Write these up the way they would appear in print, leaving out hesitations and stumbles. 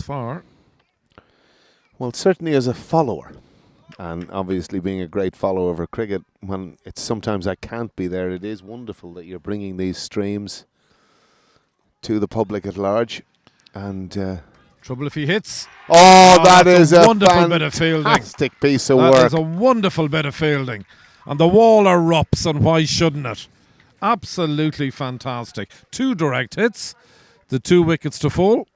far. Well, certainly as a follower, and obviously being a great follower of cricket, when it's sometimes I can't be there, it is wonderful that you're bringing these streams to the public at large. And Trouble if he hits. that is a wonderful bit of fielding. Fantastic piece of work. That is a wonderful bit of fielding. And the wall erupts, and why shouldn't it? Absolutely fantastic. 2 direct hits, the 2 wickets to fall.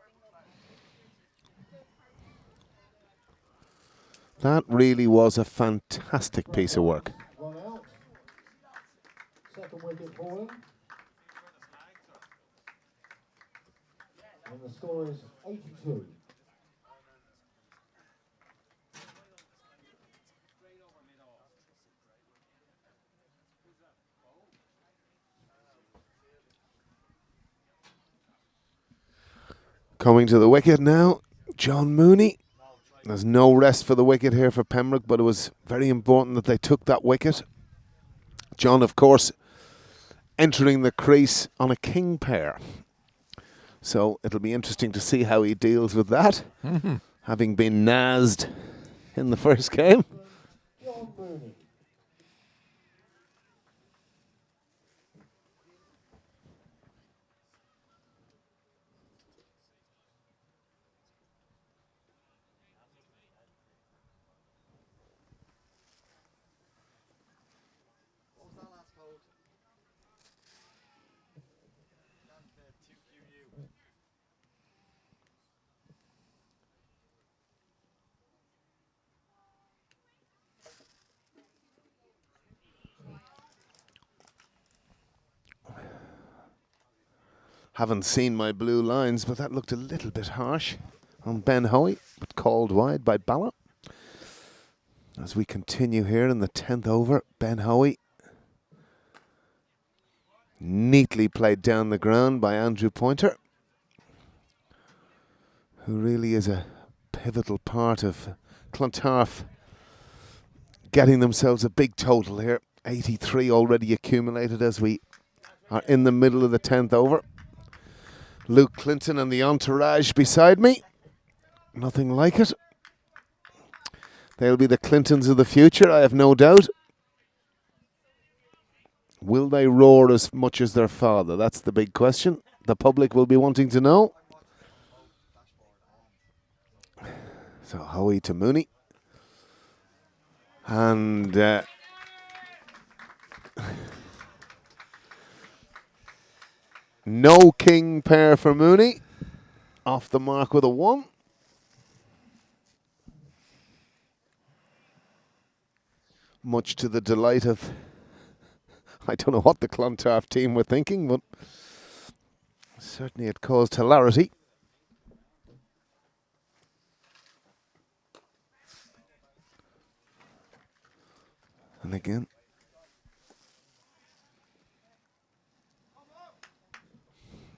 That really was a fantastic piece of work. One out. Second wicket falling. And the score is 82. Coming to the wicket now, John Mooney. There's no rest for the wicket here for Pembroke, but it was very important that they took that wicket. John, of course, entering the crease on a king pair. So it'll be interesting to see how he deals with that, having been nazzed in the first game. John Mooney. Haven't seen my blue lines, but that looked a little bit harsh on Ben Hoey, but called wide by Balla. As we continue here in the 10th over, Ben Hoey neatly played down the ground by Andrew Pointer, who really is a pivotal part of Clontarf getting themselves a big total here. 83 already accumulated as we are in the middle of the 10th over. Luke Clinton and the entourage beside me. Nothing like it. They'll be the Clintons of the future, I have no doubt. Will they roar as much as their father? That's the big question. The public will be wanting to know. So Hoey to Mooney. And no king pair for Mooney. Off the mark with a 1. Much to the delight of, I don't know what the Clontarf team were thinking, but certainly it caused hilarity. And again,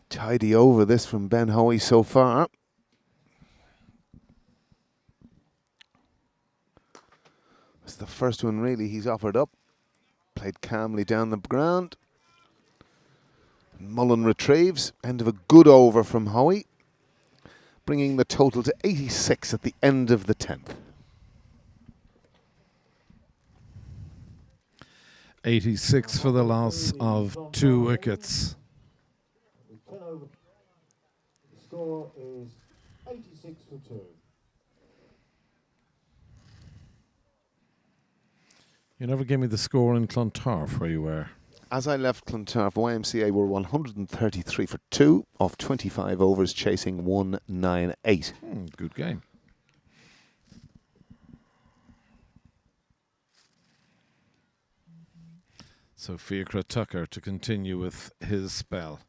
tidy over this from Ben Hoey so far. It's the first one really he's offered up. Played calmly down the ground. Mullen retrieves. End of a good over from Hoey, bringing the total to 86 at the end of the 10th. 86 for the loss of 2 wickets. 10 over. The score is 86 for 2. You never gave me the score in Clontarf where you were. As I left Clontarf, YMCA were 133 for 2 off 25 overs, chasing 198. Good game. So Fiachra Tucker to continue with his spell.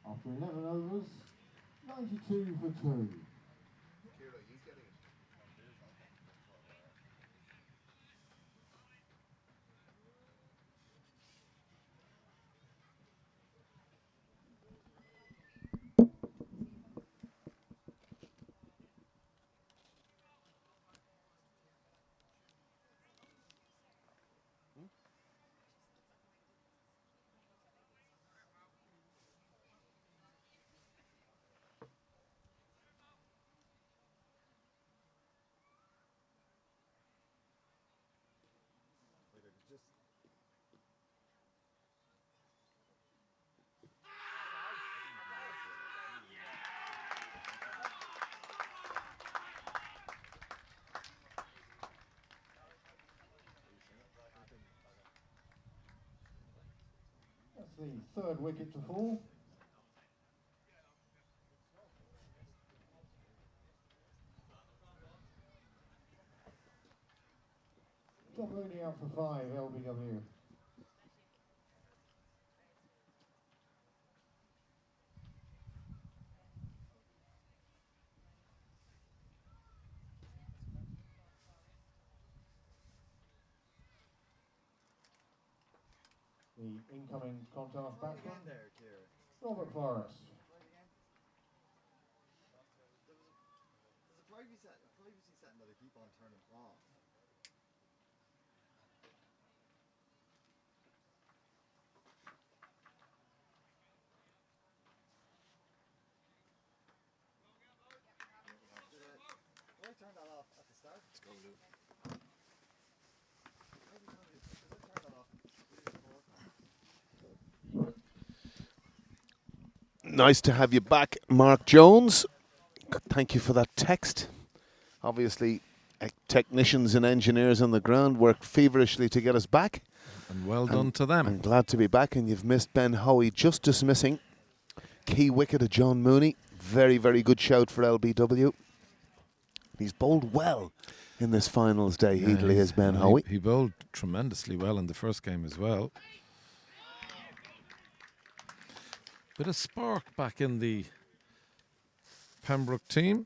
After 11 overs, 92 for 2. That's the third wicket to fall. John Mooney out for 5, LBW. The incoming Clontarf batsman, Robert Forrest. There's a privacy setting that I keep on turning off. Did I turn that off at the start? Let's go, Luke. Maybe turn that off. Nice to have you back, Mark Jones. Thank you for that text. Obviously, technicians and engineers on the ground work feverishly to get us back. And well done to them. I'm glad to be back, and you've missed Ben Hoey just dismissing. Key wicket of John Mooney. Very, very good shout for LBW. He's bowled well in this finals day, Heatley, as Ben Hoey. He bowled tremendously well in the first game as well. Bit of spark back in the Pembroke team.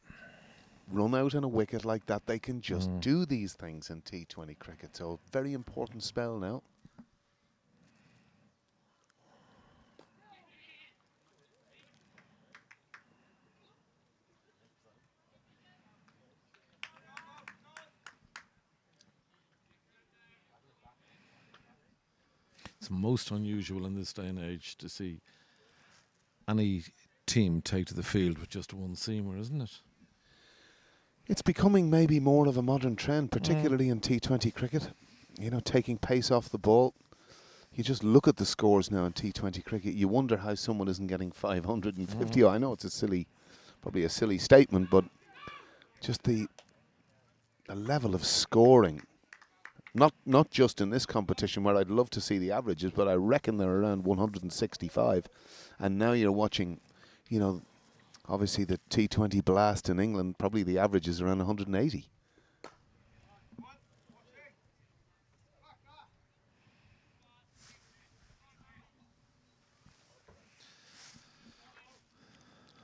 Run out on a wicket like that, they can just do these things in T20 cricket. So, very important spell now. It's most unusual in this day and age to see any team take to the field with just one seamer, isn't it? It's becoming maybe more of a modern trend, particularly in T20 cricket. You know, taking pace off the ball. You just look at the scores now in T20 cricket. You wonder how someone isn't getting 550. I know it's probably a silly statement, but just the level of scoring. Not just in this competition where I'd love to see the averages, but I reckon they're around 165. And now you're watching, you know, obviously the T20 blast in England, probably the average is around 180.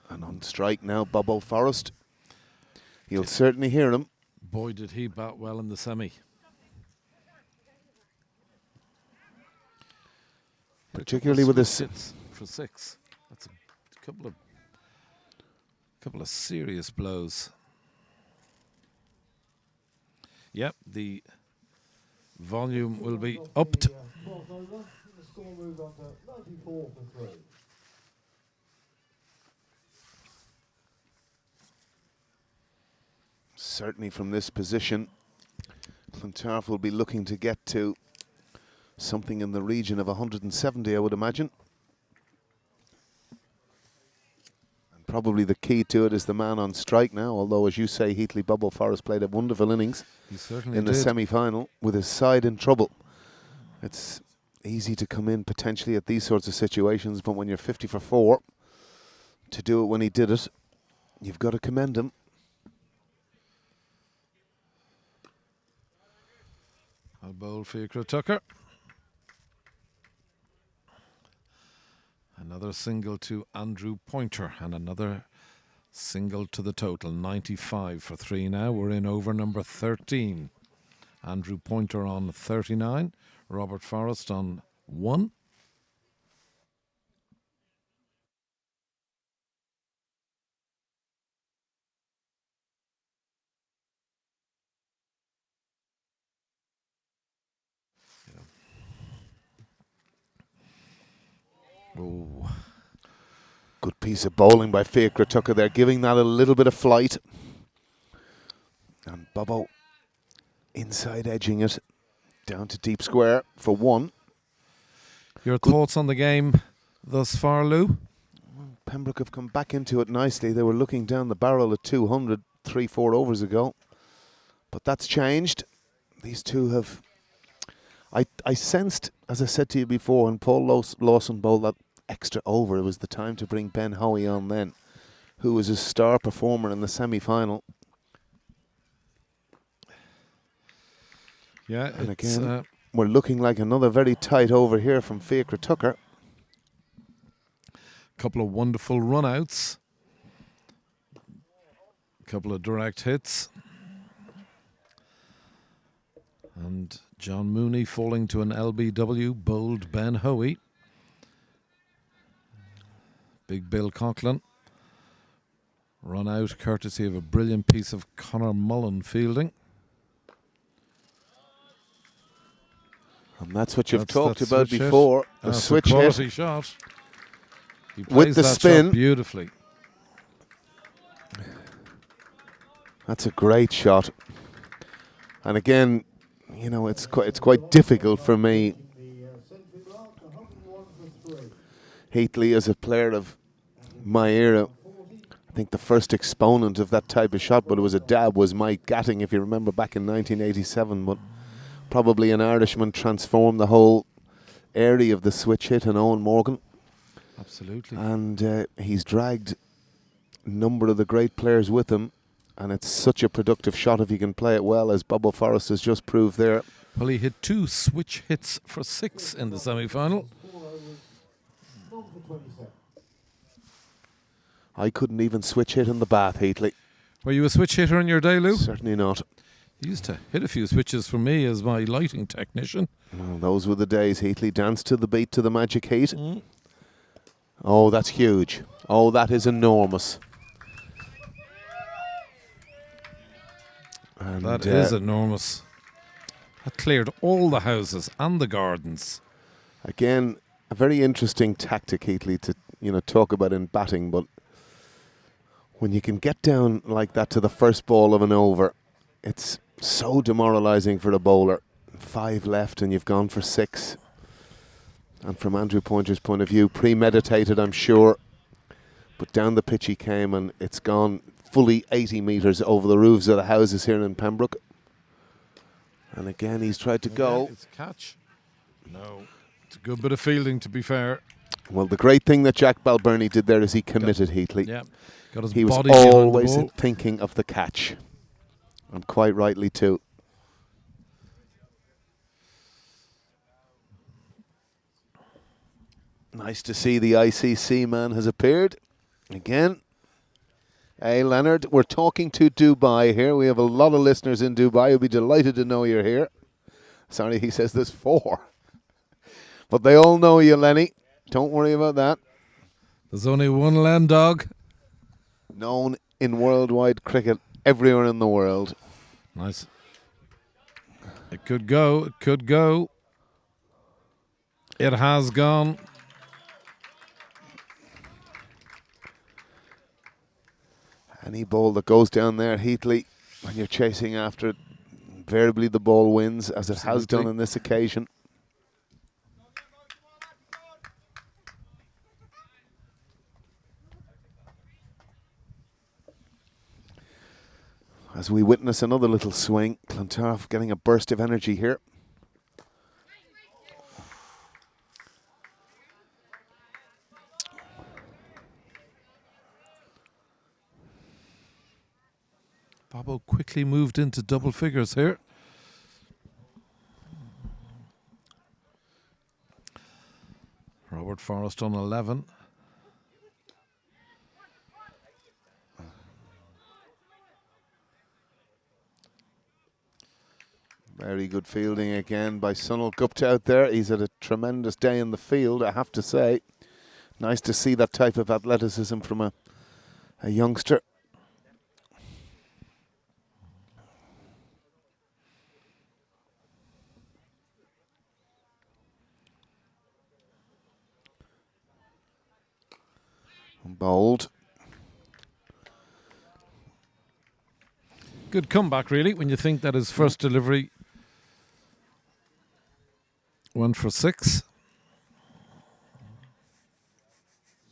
And on strike now, Bobo Forrest. You'll certainly hear him. Boy, did he bat well in the semi. Particularly with this hits for 6. That's a couple of serious blows. Yep, the volume will be upped. 12th over, the score moved on to 94 for 3. Certainly from this position, Clontarf will be looking to get to something in the region of 170, I would imagine. And probably the key to it is the man on strike now, although, as you say, Heatley Bobo Forrest played a wonderful innings in the semi-final with his side in trouble. It's easy to come in potentially at these sorts of situations, but when you're 50 for 4, to do it when he did it, you've got to commend him. I'll bowl Fiachra Tucker. Another single to Andrew Pointer and another single to the total. 95 for 3 now. We're in over number 13. Andrew Pointer on 39. Robert Forrest on 1. Oh, Good piece of bowling by Fiachra Tucker there, giving that a little bit of flight. And Bobo inside edging it down to deep square for 1. your thoughts on the game thus far, Lou? Pembroke have come back into it nicely. They were looking down the barrel at 200 3-4 overs ago. But that's changed. These two have... I sensed, as I said to you before, when Paul Lawson bowled that extra over, it was the time to bring Ben Hoey on then, who was a star performer in the semi-final. Yeah, And it's, again, we're looking like another very tight over here from Fiachra Tucker. couple of wonderful run-outs. A couple of direct hits. And John Mooney falling to an LBW, bowled Ben Hoey. Big Bill Conklin. Run out courtesy of a brilliant piece of Conor Mullen fielding. And that's what you've talked That's about switch hit. before. The That's switch a quality hit shot. He with plays the that spin. shot beautifully. That's a great shot. And again, you know, it's quite difficult for me. Heatley, as a player of my era, I think the first exponent of that type of shot, but it was a dab, was Mike Gatting, if you remember, back in 1987. But probably an Irishman transformed the whole area of the switch hit, and Owen Morgan. Absolutely. And he's dragged a number of the great players with him. And it's such a productive shot if you can play it well, as Bobo Forrest has just proved there. Well, he hit 2 switch hits for 6 in the semi-final. I couldn't even switch hit in the bath, Heatley. Were you a switch hitter in your day, Lou? Certainly not. You used to hit a few switches for me as my lighting technician. Well, those were the days, Heatley. Dance to the beat to the magic heat. Oh, that's huge. Oh, that is enormous. And That is enormous. That cleared all the houses and the gardens. again, a very interesting tactic, Heatley, to talk about in batting. But when you can get down like that to the first ball of an over, it's so demoralising for the bowler. 5 left and you've gone for 6. And from Andrew Pointer's point of view, premeditated, I'm sure. But down the pitch he came, and it's gone fully 80 metres over the roofs of the houses here in Pembroke. And again, he's tried to go. It's a catch. No. It's a good bit of fielding, to be fair. Well, the great thing that Jack Balbirnie did there is he committed, Heatley. Yeah. Got his He was body behind the always ball. thinking of the catch. And quite rightly too. Nice to see the ICC man has appeared. Again. Hey, Leonard, we're talking to Dubai here. We have a lot of listeners in Dubai who'll be delighted to know you're here. Sorry, he says there's 4. But they all know you, Lenny. Don't worry about that. There's only one land dog. Known in worldwide cricket everywhere in the world. Nice. It could go. It could go. It has gone. Any ball that goes down there, Heatley, when you're chasing after it, invariably the ball wins, as it has done on this occasion. As we witness another little swing, Clontarf getting a burst of energy here. Bobo quickly moved into double figures here. Robert Forrest on 11. Very good fielding again by Sunil Gupta out there. He's had a tremendous day in the field, I have to say. Nice to see that type of athleticism from a youngster. Bowled. Good comeback, really, when you think that his first delivery went for 6.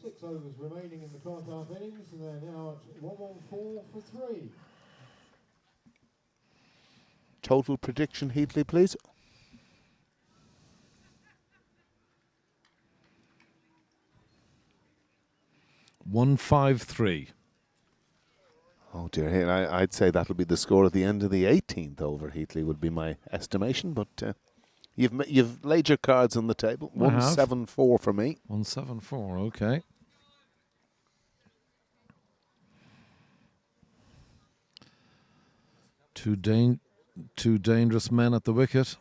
6 overs remaining in the Clontarf innings, and they're now at 114 for 3. Total prediction, Heatley, please. $153. Oh dear, hey, I'd say that'll be the score at the end of the 18th over, Heatley, would be my estimation. But you've laid your cards on the table. I have. 174 for me. 174, okay. Two dangerous men at the wicket.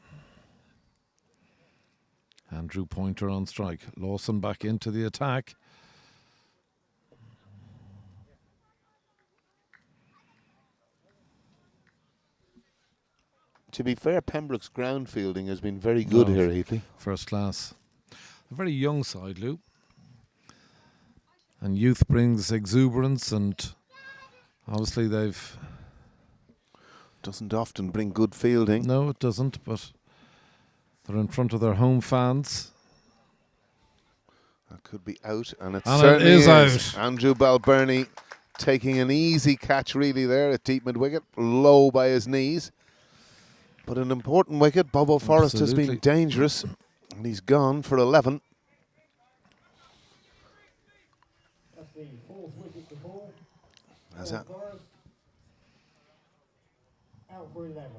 Andrew Pointer on strike. Lawson back into the attack. To be fair, Pembroke's ground fielding has been very good here, Heatley. First class. A very young side, Lou. And youth brings exuberance, and obviously they've... Doesn't often bring good fielding. No, it doesn't, but they're in front of their home fans. That could be out, and it And certainly it is out. Andrew Balbirnie taking an easy catch really there at deep mid-wicket, low by his knees. But an important wicket. Bobo Forrest has been dangerous, and he's gone for 11. That's the 4th wicket to fall. How's that? Forrest out for 11.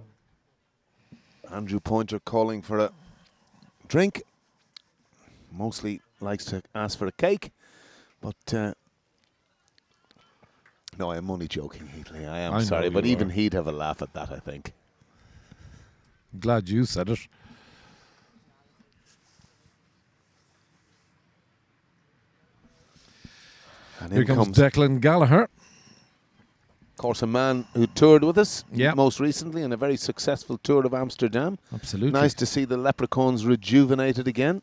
Andrew Pointer calling for a drink. Mostly likes to ask for a cake, but no, I'm only joking, Heatley. I am sorry, but even he'd have a laugh at that, I think. Glad you said it. And Here comes Declan Gallagher. Of course, a man who toured with us Yep. most recently in a very successful tour of Amsterdam. Absolutely. Nice to see the Leprechauns rejuvenated again.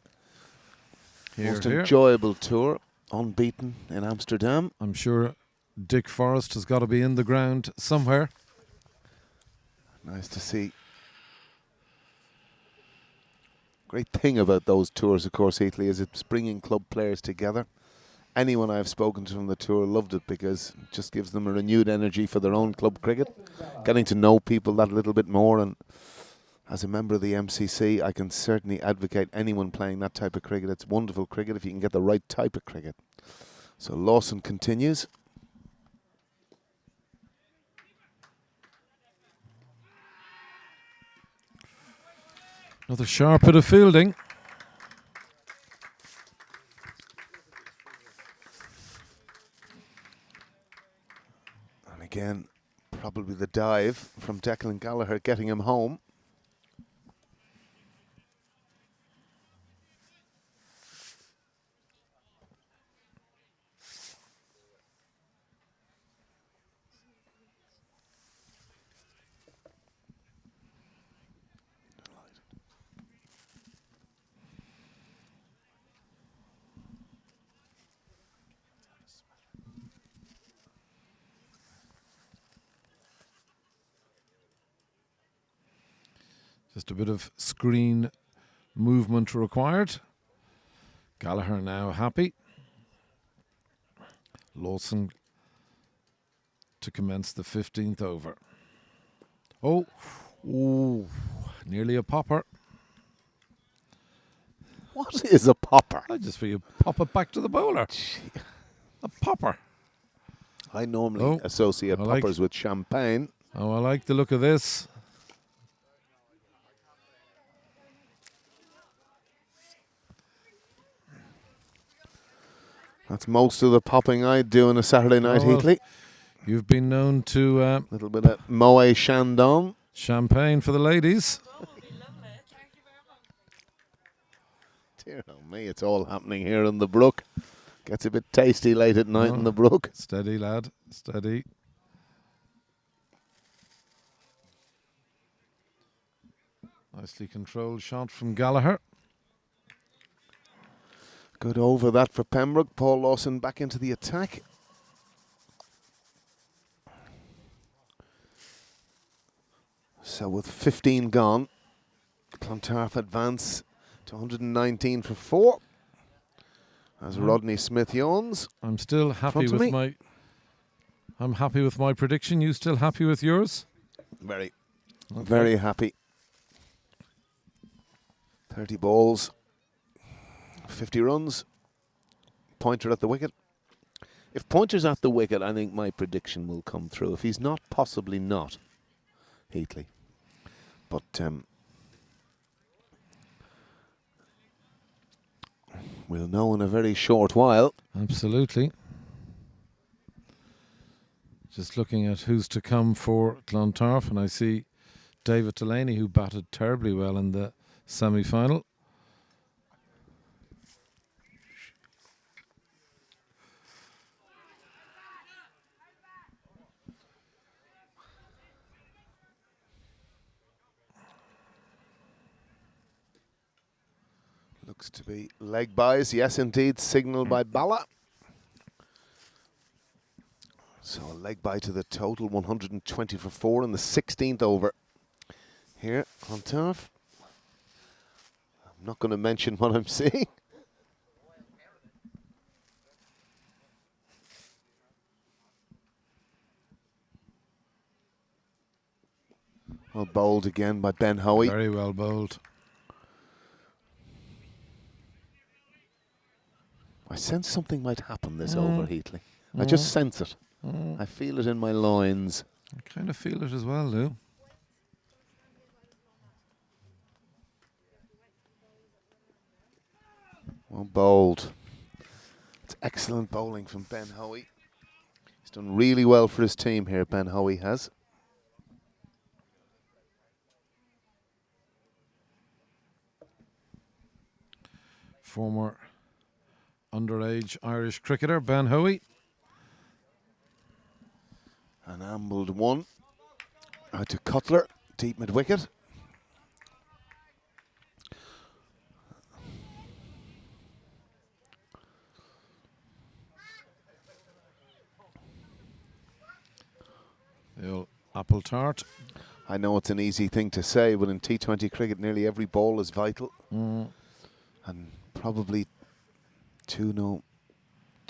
Most enjoyable tour, unbeaten in Amsterdam. I'm sure Dick Forrest has got to be in the ground somewhere. Nice to see. Great thing about those tours, of course, Heatley, is it's bringing club players together. Anyone I've spoken to from the tour loved it because it just gives them a renewed energy for their own club cricket, getting to know people that little bit more. And as a member of the MCC, I can certainly advocate anyone playing that type of cricket. It's wonderful cricket if you can get the right type of cricket. So Lawson continues. Another sharp bit of fielding. And again, probably the dive from Declan Gallagher getting him home. Just a bit of screen movement required. Gallagher now happy. Lawson to commence the 15th over. Oh, ooh, nearly a popper. What is a popper? I just feel you pop it back to the bowler. A popper. I normally associate poppers with champagne. Oh, I like the look of this. That's most of the popping I'd do on a Saturday night, Oh, well, Heatley. you've been known to A little bit of Moet Chandon. champagne for the ladies. Dear oh me, it's all happening here in the brook. Gets a bit tasty late at night in the brook. Steady, lad. Steady. Nicely controlled shot from Gallagher. Good over that for Pembroke. Paul Lawson back into the attack. So with 15 gone, Clontarf advance to 119 for 4. As Rodney Smith yawns. I'm still happy Front of with me. my. I'm happy with my prediction. You still happy with yours? Very, Okay. very happy. 30 balls, 50 runs. Pointer at the wicket. If Pointer's at the wicket, I think my prediction will come through. If he's not, possibly not. Heatley. But we'll know in a very short while. Absolutely. Just looking at who's to come for Clontarf, and I see David Delaney, who batted terribly well in the semi-final. Looks to be leg buys. Yes, indeed. Signal by Bala. So a leg bye to the total, 120 for 4 in the 16th over. Here, Clontarf. I'm not going to mention what I'm seeing. Well bowled again by Ben Hoey. Very well bowled. I sense something might happen this over, Heatley. I just sense it. I feel it in my loins. I kind of feel it as well, Lou. Well bowled. It's excellent bowling from Ben Hoey. He's done really well for his team here, Ben Hoey has. Former underage Irish cricketer, Ben Hoey. An ambled one. Out to Cutler, deep mid-wicket. The old apple tart. I know it's an easy thing to say, but in T20 cricket, nearly every ball is vital. And probably two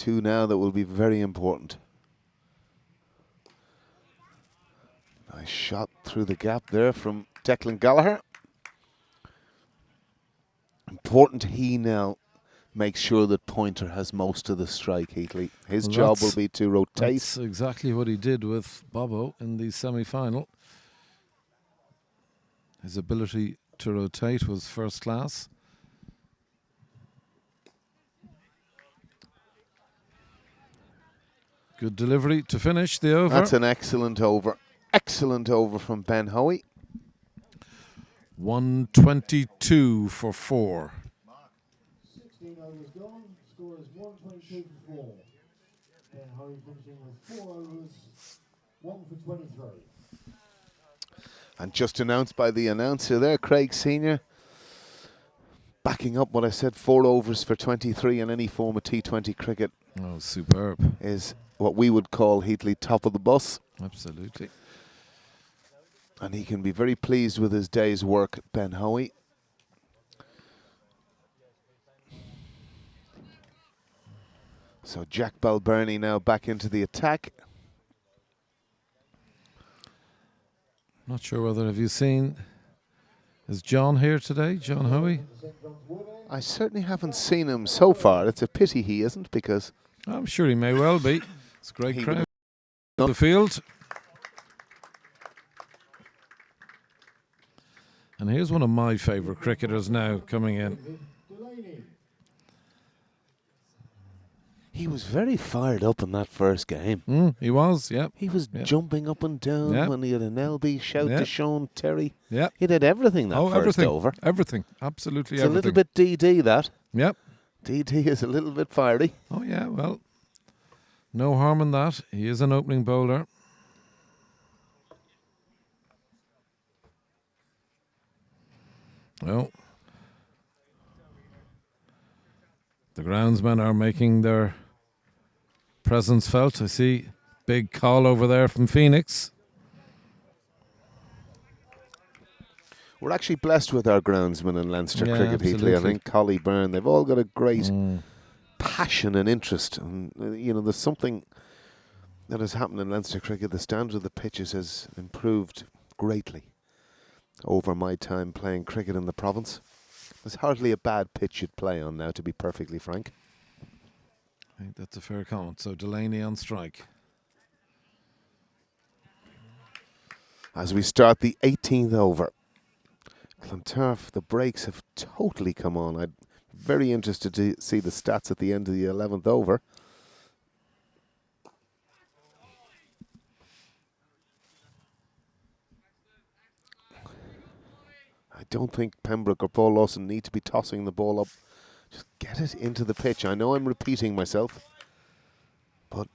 now that will be very important. Nice shot through the gap there from Declan Gallagher. Important he now makes sure that Pointer has most of the strike, Heatley. His Well, job will that's- be to rotate. That's exactly what he did with Bobo in the semi-final. His ability to rotate was first class. Good delivery to finish the over. That's an excellent over. Excellent over from Ben Hoey. 122 for 4. 16 overs gone. Score is 122 for 4. Ben Hoey finishing with 4 overs, 1 for 23. And just announced by the announcer there, Craig Senior, backing up what I said, 4 overs for 23 in any form of T20 cricket Oh, superb. is what we would call, Heatley, top of the bus. Absolutely. And he can be very pleased with his day's work, Ben Hoey. So Jack Balbirnie now back into the attack. Not sure whether, have you seen, is John here today, John Hoey? I certainly haven't seen him so far. It's a pity he isn't, because I'm sure he may well be. It's a great He crowd. would- The field. And here's one of my favourite cricketers now coming in. Delaney. He was very fired up in that first game. He was, yeah. He was Yeah. jumping up and down Yeah. when he had an LB shout Yeah. to Sean Terry. Yeah. He did everything that first everything. over. Everything. Absolutely It's a everything. little bit DD, that. Yep. DD is a little bit fiery. Oh, yeah, well, no harm in that. He is an opening bowler. Well, the groundsmen are making their presence felt. I see big call over there from Phoenix. We're actually blessed with our groundsmen in Leinster Yeah, cricket, Heatley. I absolutely. think Collie Byrne, they've all got a great passion and interest. And, there's something that has happened in Leinster cricket. The standard of the pitches has improved greatly over my time playing cricket in the province. There's hardly a bad pitch you'd play on now, to be perfectly frank. I think that's a fair comment. So Delaney on strike. As we start the 18th over, Clontarf, the breaks have totally come on. I'm very interested to see the stats at the end of the 11th over. I don't think Pembroke or Paul Lawson need to be tossing the ball up. Just get it into the pitch. I know I'm repeating myself, but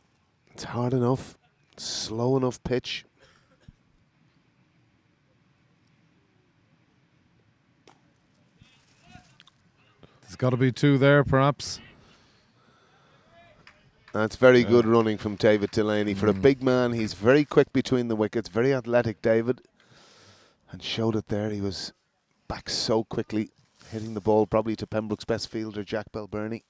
it's hard enough, slow enough pitch. There's got to be two there, perhaps. That's very good running from David Delaney. For a big man, he's very quick between the wickets. Very athletic, David. And showed it there. He was back so quickly, hitting the ball probably to Pembroke's best fielder, Jack Belburney.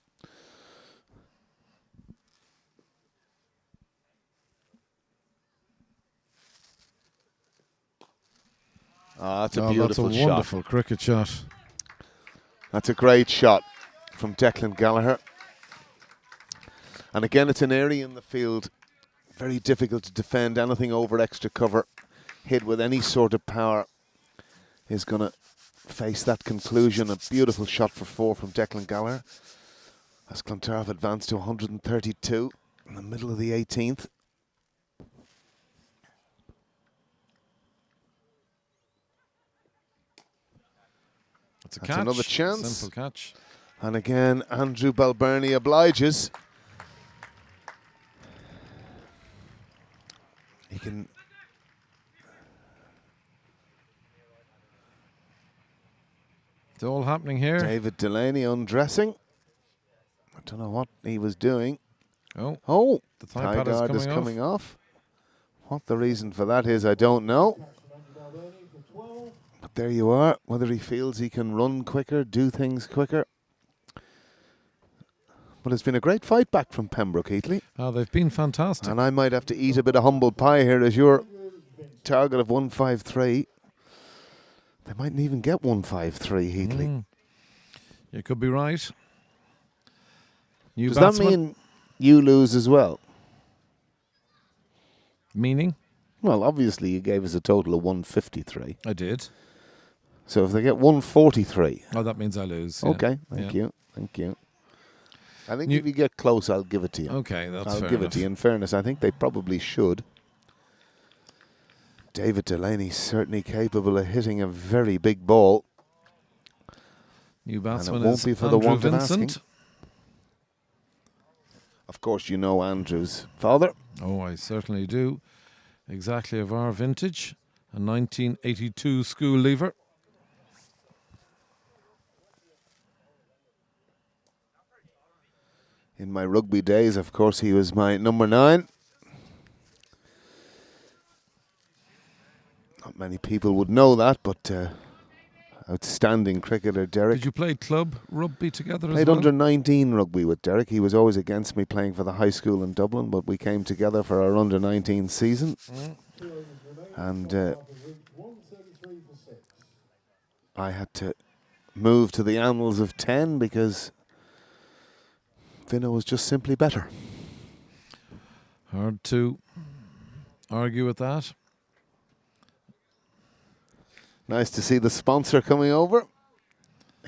That's a beautiful that's a shot. wonderful cricket shot. That's a great shot from Declan Gallagher. And again, it's an area in the field very difficult to defend. Anything over extra cover, hit with any sort of power, is going to face that conclusion. A beautiful shot for 4 from Declan Gallagher as Clontarf advanced to 132 in the middle of the 18th. That's a That's catch. another chance. Simple catch. And again, Andrew Belburney obliges. He can... It's all happening here. David Delaney undressing. I don't know what he was doing. Oh, the thigh pad guard is coming off. What the reason for that is, I don't know. But there you are. Whether he feels he can run quicker, do things quicker. But it's been a great fight back from Pembroke, Heatley. Oh, they've been fantastic. And I might have to eat a bit of humble pie here as your target of 153. They mightn't even get 153, Heatley. You could be right. New Does batsman. that mean you lose as well? Meaning? Well, obviously you gave us a total of 153. I did. So if they get 143... Oh, that means I lose. Yeah. Okay, thank you. I think if you get close, I'll give it to you. Okay, that's I'll fair give enough. it to you. In fairness, I think they probably should. David Delaney's certainly capable of hitting a very big ball. New batsman and it won't is be for the Andrew want of Vincent. asking. Of course, you know Andrew's father. Oh, I certainly do. Exactly of our vintage. A 1982 school leaver. In my rugby days, of course, he was my number 9. Not many people would know that, but outstanding cricketer, Derek. Did you play club rugby together as Played well? under 19 rugby with Derek. He was always against me playing for the high school in Dublin, but we came together for our under 19 season. And I had to move to the annals of 10 because Vinno was just simply better. Hard to argue with that. Nice to see the sponsor coming over.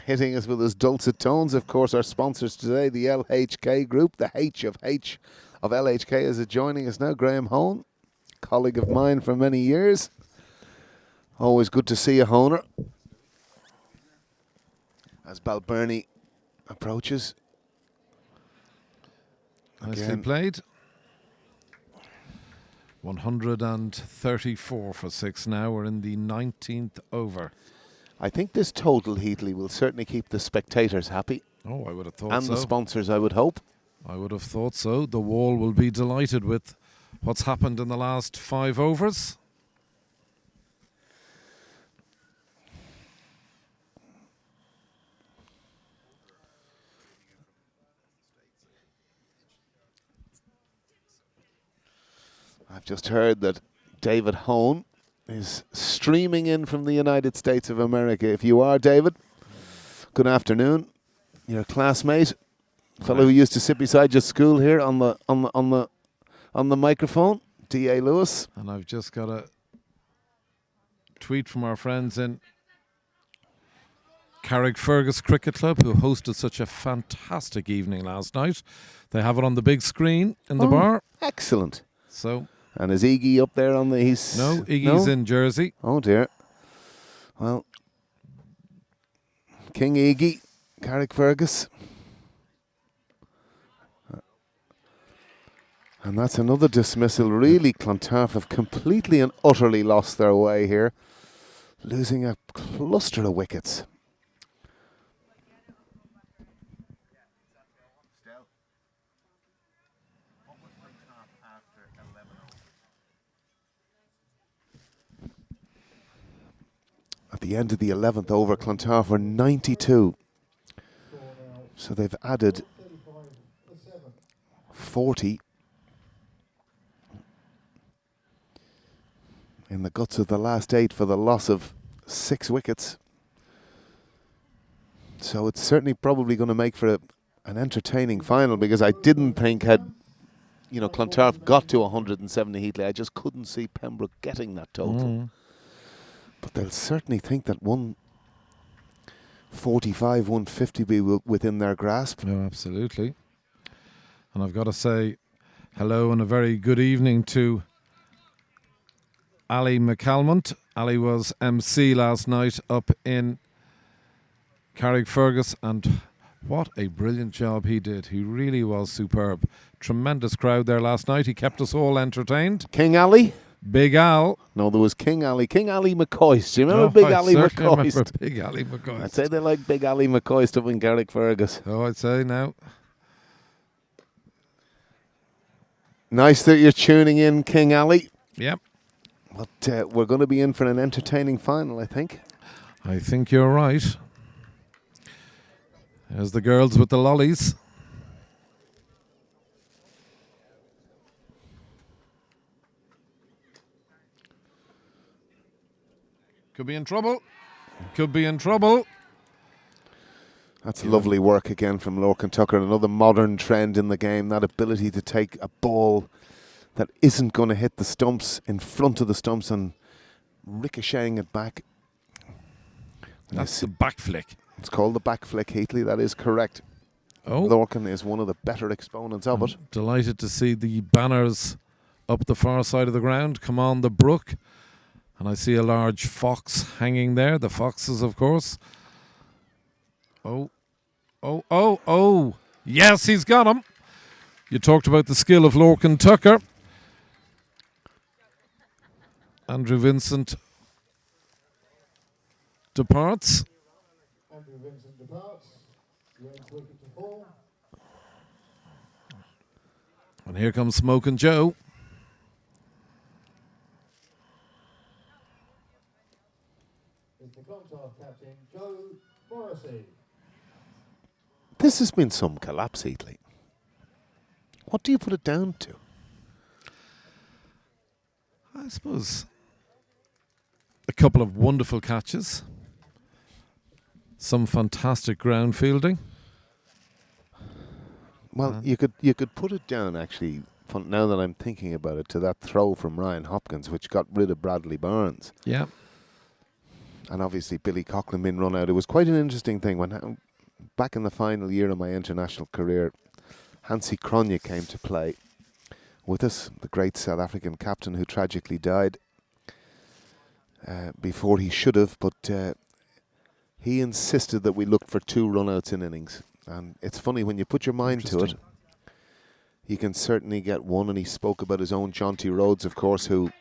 hitting us with his dulcet tones. Of course, our sponsors today, the LHK group. The H of LHK is joining us now. Graham Hone, colleague of mine for many years. Always good to see you, Honer. As Balbirnie approaches. Nicely played. 134 for 6 now. We're in the 19th over. I think this total, Heatley, will certainly keep the spectators happy. Oh, I would have thought and so. The sponsors, I would hope. I would have thought so. The wall will be delighted with what's happened in the last 5 overs. I've just heard that David Hone is streaming in from the United States of America. If you are, David, good afternoon. You're a classmate, fellow who used to sit beside your school here on the microphone, D.A. Lewis. And I've just got a tweet from our friends in Carrickfergus Cricket Club, who hosted such a fantastic evening last night. They have it on the big screen in the bar. Excellent. So. And is Iggy up there on the... No, Iggy's in Jersey. Oh, dear. Well, King Iggy, Carrickfergus. And that's another dismissal. Really, Clontarf have completely and utterly lost their way here, losing a cluster of wickets. At the end of the 11th over, Clontarf were 92. So they've added 40 in the guts of the last 8 for the loss of 6 wickets. So it's certainly probably going to make for an entertaining final, because I didn't think had Clontarf got to 170 Heatley, I just couldn't see Pembroke getting that total. But they'll certainly think that 145, 150 be within their grasp. No, absolutely. And I've got to say hello and a very good evening to Ali McCalmont. Ali was MC last night up in Carrickfergus, and what a brilliant job he did. He really was superb. Tremendous crowd there last night. He kept us all entertained. King Ali? Big Al. No, there was King Ali McCoist. Do you remember Big Ali McCoist? Remember Big Ali McCoist. I'd say they like Big Ali McCoist up in Carrickfergus. Oh, I'd say now. Nice that you're tuning in, King Ali. Yep. But we're going to be in for an entertaining final, I think. I think you're right. There's the girls with the lollies. Could be in trouble. Could be in trouble. That's lovely work again from Lorcan Tucker. Another modern trend in the game, that ability to take a ball that isn't going to hit the stumps in front of the stumps and ricocheting it back. That's the back flick. It's called the back flick, Heatley. That is correct. Oh. Lorcan is one of the better exponents of it. Delighted to see the banners up the far side of the ground. Come on, the brook. And I see a large fox hanging there. The foxes, of course. Oh. Yes, he's got him. You talked about the skill of Lorcan Tucker. Andrew Vincent departs. Andrew Vincent departs. Red wicket to fall. And here comes Smokin' Joe. It's the Clontarf captain, Joe Morrissey. This has been some collapse, Heatley. What do you put it down to? I suppose a couple of wonderful catches. Some fantastic ground fielding. Well, you could put it down, actually, now that I'm thinking about it, to that throw from Ryan Hopkins, which got rid of Bradley Barnes. Yeah. And obviously Billy Coughlin being run out. It was quite an interesting thing when back in the final year of my international career, Hansi Cronje came to play with us, the great South African captain who tragically died before he should have, but he insisted that we looked for 2 run-outs in innings. And it's funny, when you put your mind to it, you can certainly get one. And he spoke about his own Jonty Rhodes, of course, who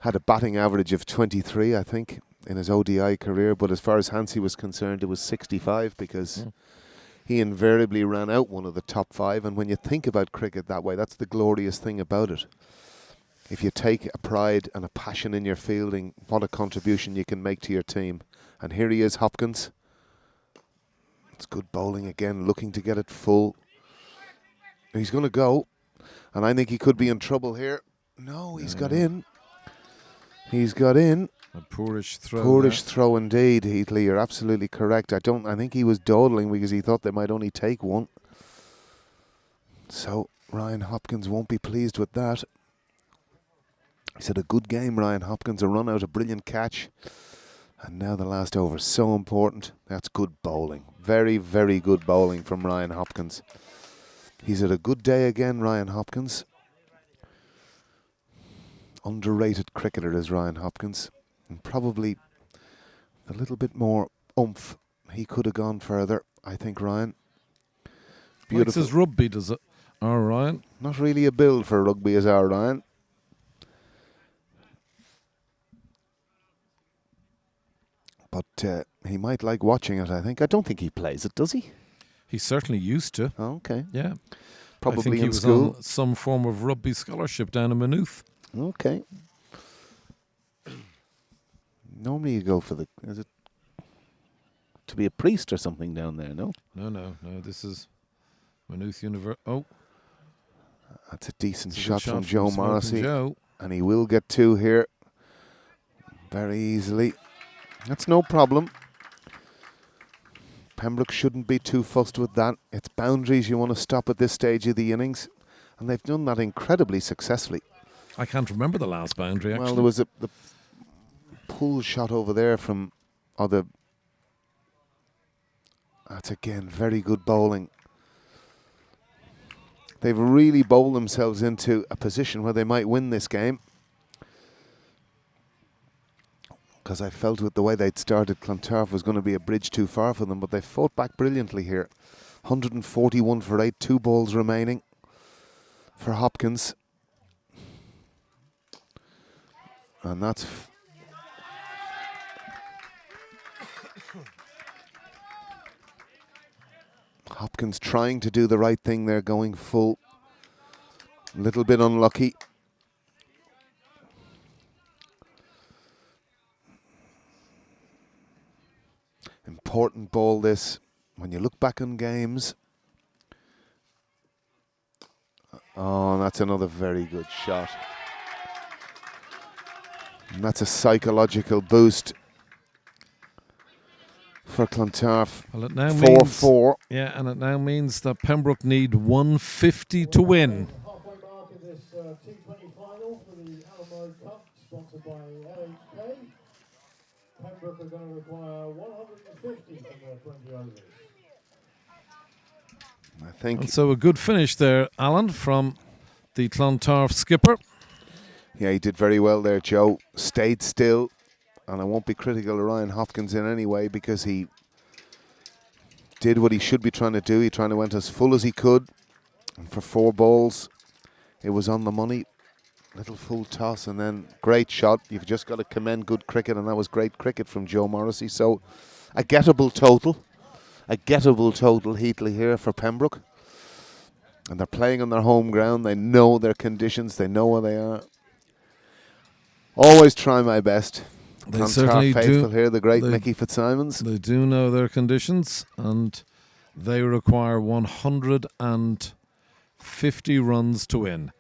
had a batting average of 23, I think, in his ODI career. But as far as Hansi was concerned, it was 65 because he invariably ran out one of the top 5. And when you think about cricket that way, that's the glorious thing about it. If you take a pride and a passion in your fielding, what a contribution you can make to your team. And here he is, Hopkins. It's good bowling again, looking to get it full. He's going to go, and I think he could be in trouble here. No, he's got in. He's got in. A poorish throw. Poorish throw indeed, Heatley. You're absolutely correct. I think he was dawdling because he thought they might only take one. So Ryan Hopkins won't be pleased with that. He said a good game, Ryan Hopkins. A run out, a brilliant catch. And now the last over, so important. That's good bowling. Very, very good bowling from Ryan Hopkins. He's had a good day again, Ryan Hopkins. Underrated cricketer is Ryan Hopkins. And probably a little bit more oomph. He could have gone further, I think, Ryan. Beautiful. Likes his rugby, does it? Our Ryan. Not really a build for rugby as our Ryan. But he might like watching it, I think. I don't think he plays it, does he? He certainly used to. Oh, okay. Yeah. Probably I think in he was school. on some form of rugby scholarship down in Maynooth. Okay. Normally you go for is it to be a priest or something down there, no? No. This is Maynooth University. Oh. That's a decent It's a shot good from Joe Smoking Morrissey. Joe. And he will get 2 here very easily. That's no problem. Pembroke shouldn't be too fussed with that. It's boundaries you want to stop at this stage of the innings. And they've done that incredibly successfully. I can't remember the last boundary, actually. Well, there was the pull shot over there from that's again very good bowling. They've really bowled themselves into a position where they might win this game. Because I felt with the way they'd started, Clontarf was going to be a bridge too far for them, but they fought back brilliantly here. 141 for 8, 2 balls remaining for Hopkins. And that's Hopkins trying to do the right thing there, going full. A little bit unlucky. Important ball this. When you look back on games. Oh, that's another very good shot. And that's a psychological boost for Clontarf. Well, it now 4-4. Yeah, and it now means that Pembroke need 150 to win. Halfway mark in this T20 final for the Alamo Cup, sponsored by LHK. Pembroke are going to require 150 from their 20 overs. I think. And so a good finish there, Alan, from the Clontarf skipper. Yeah, he did very well there, Joe. Stayed still. And I won't be critical of Ryan Hopkins in any way because he did what he should be trying to do. He went as full as he could. And for 4 balls, it was on the money. Little full toss and then great shot. You've just got to commend good cricket, and that was great cricket from Joe Morrissey. So a gettable total. A gettable total, Heatley, here for Pembroke. And they're playing on their home ground. They know their conditions. They know where they are. Always try my best. They certainly faithful do. Here, the great Mickey Fitzsimons. They do know their conditions, and they require 150 runs to win.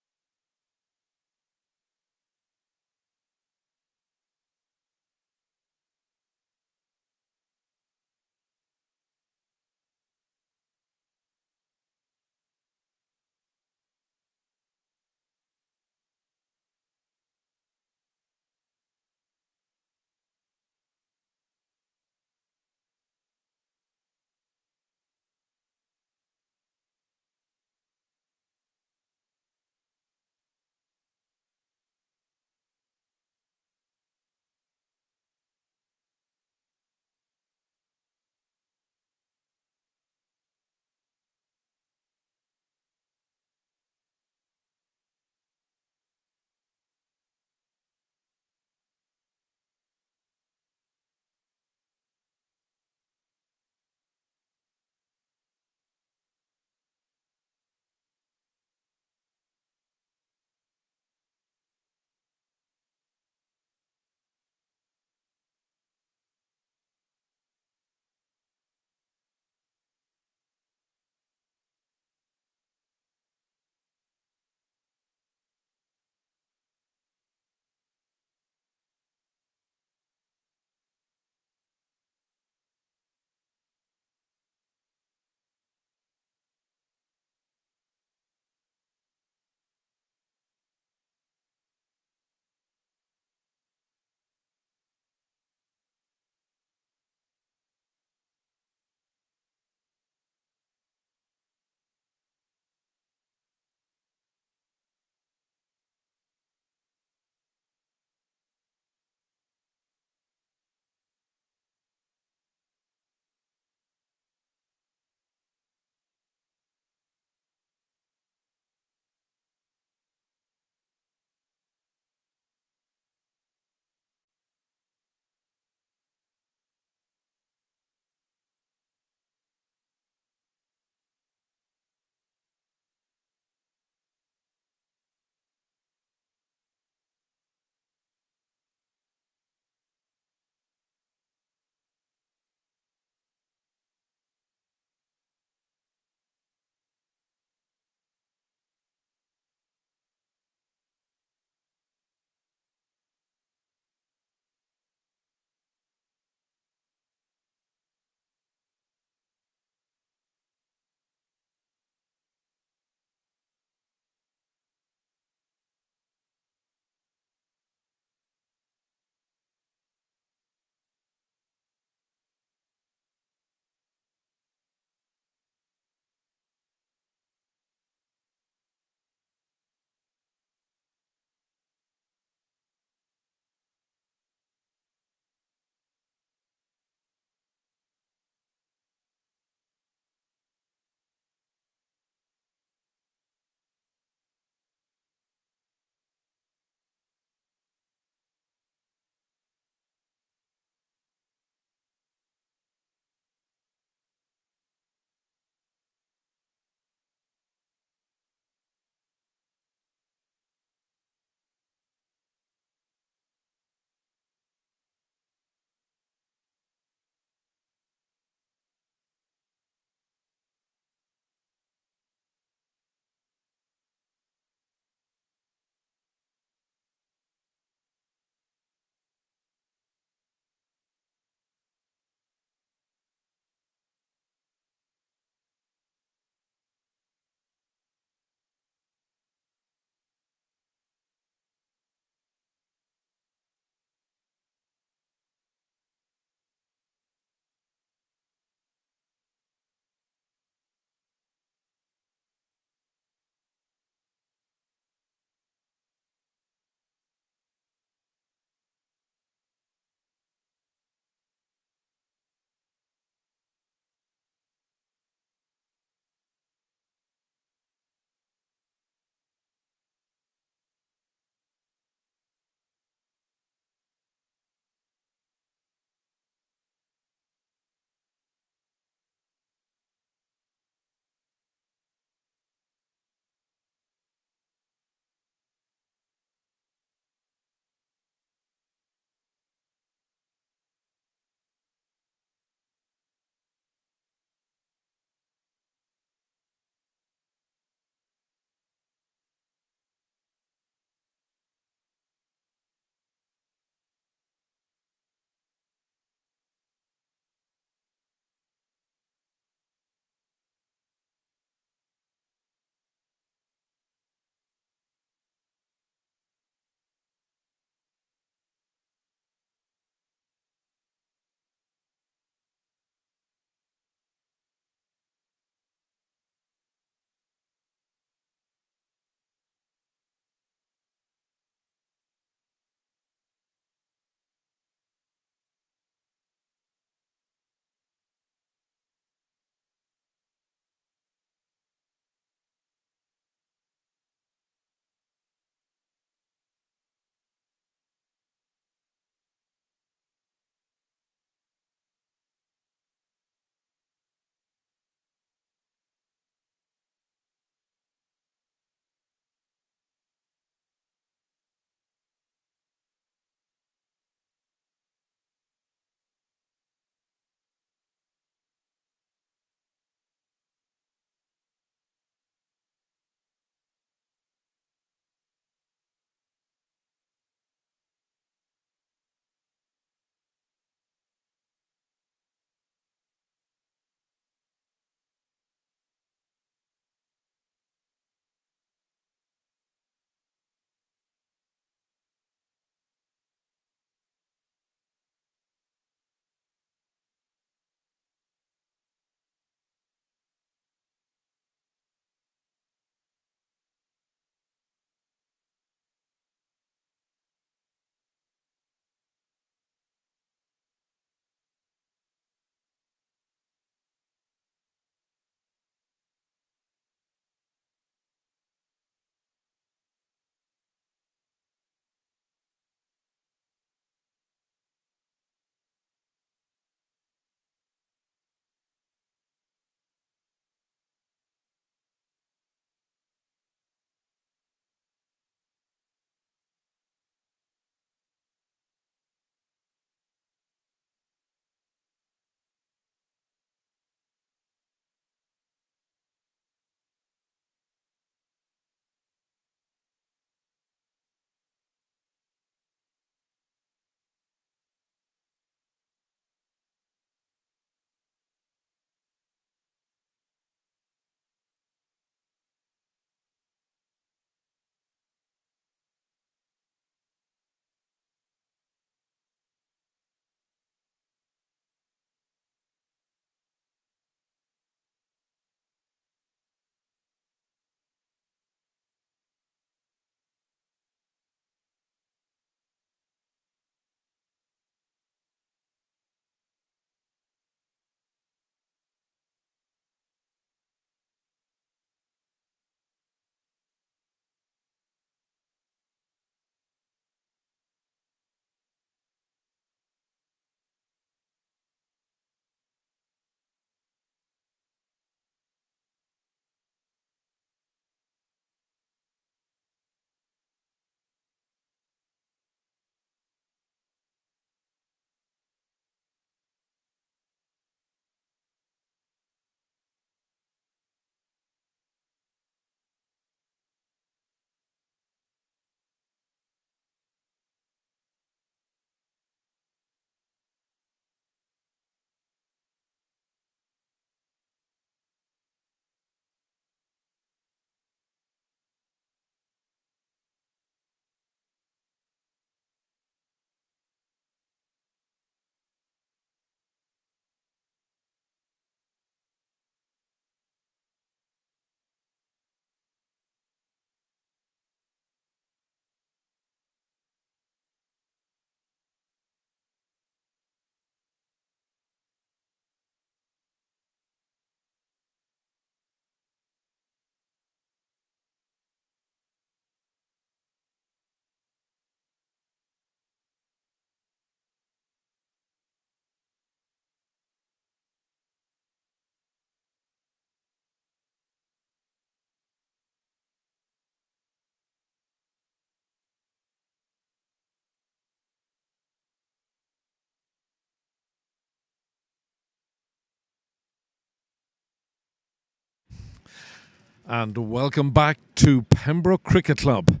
And welcome back to Pembroke Cricket Club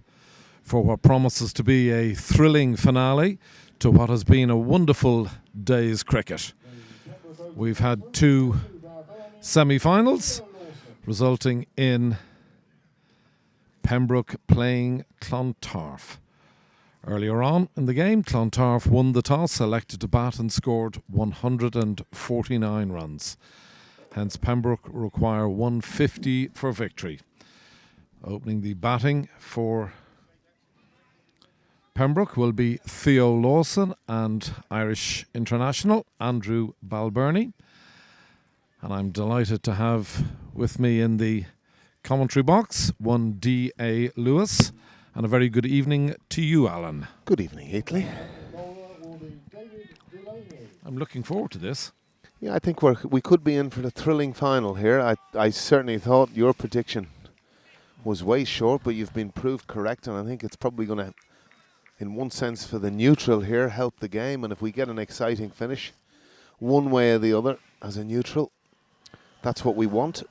for what promises to be a thrilling finale to what has been a wonderful day's cricket. We've had two semi-finals resulting in Pembroke playing Clontarf. Earlier on in the game, Clontarf won the toss, elected to bat and scored 149 runs. Hence, Pembroke require 150 for victory. Opening the batting for Pembroke will be Theo Lawson and Irish international Andrew Balbirnie. And I'm delighted to have with me in the commentary box one D.A. Lewis. And a very good evening to you, Alan. Good evening, Heatley. I'm looking forward to this. Yeah, I think we could be in for the thrilling final here. I certainly thought your prediction was way short, but you've been proved correct, and I think it's probably going to, in one sense, for the neutral here, help the game. And if we get an exciting finish, one way or the other, as a neutral, that's what we want.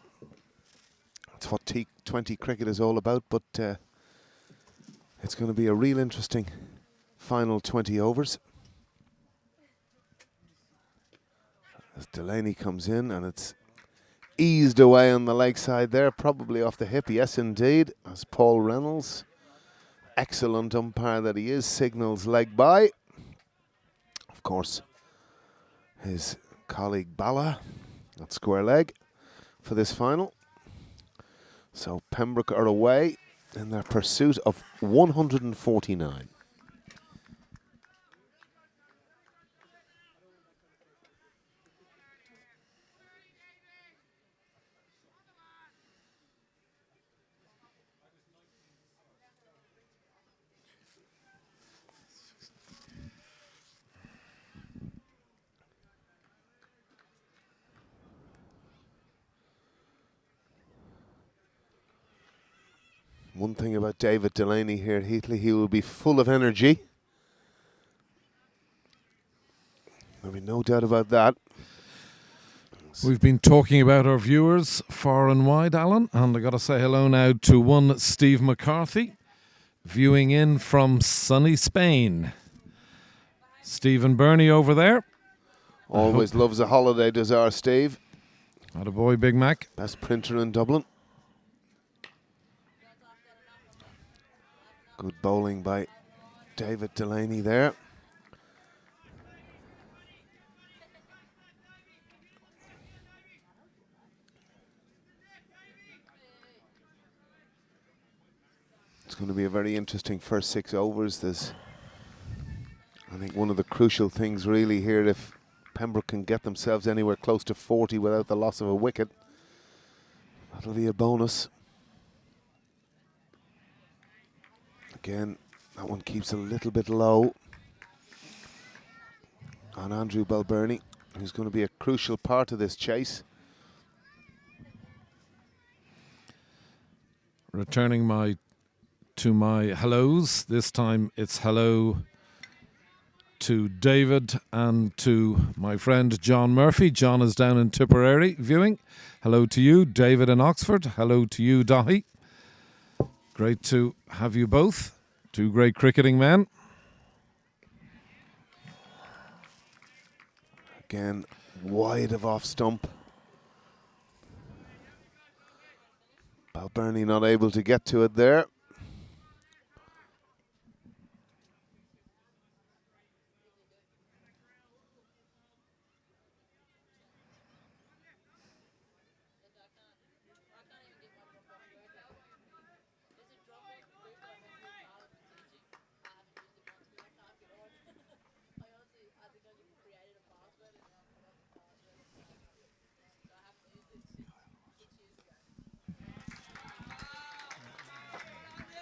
That's what T20 cricket is all about, but it's going to be a real interesting final 20 overs. As Delaney comes in, and it's eased away on the leg side there, probably off the hip. Yes, indeed, as Paul Reynolds, excellent umpire that he is, signals leg by. Of course, his colleague Bala at square leg for this final. So Pembroke are away in their pursuit of 149. One thing about David Delaney here at Heatley, he will be full of energy. There'll be no doubt about that. We've been talking about our viewers far and wide, Alan, and I got to say hello now to one Steve McCarthy, viewing in from sunny Spain. Stephen Burney over there. Always loves a holiday, does our Steve. Attaboy, Big Mac. Best printer in Dublin. Good bowling by David Delaney there. It's going to be a very interesting first 6 overs. There's, I think, one of the crucial things really here, if Pembroke can get themselves anywhere close to 40 without the loss of a wicket, that'll be a bonus. Again, that one keeps a little bit low on Andrew Balbirnie, who's going to be a crucial part of this chase. Returning to my hellos. This time it's hello to David and to my friend John Murphy. John is down in Tipperary viewing. Hello to you, David in Oxford. Hello to you, Dahi. Great to have you both. Two great cricketing men. Again, wide of off stump. Balbirnie not able to get to it there.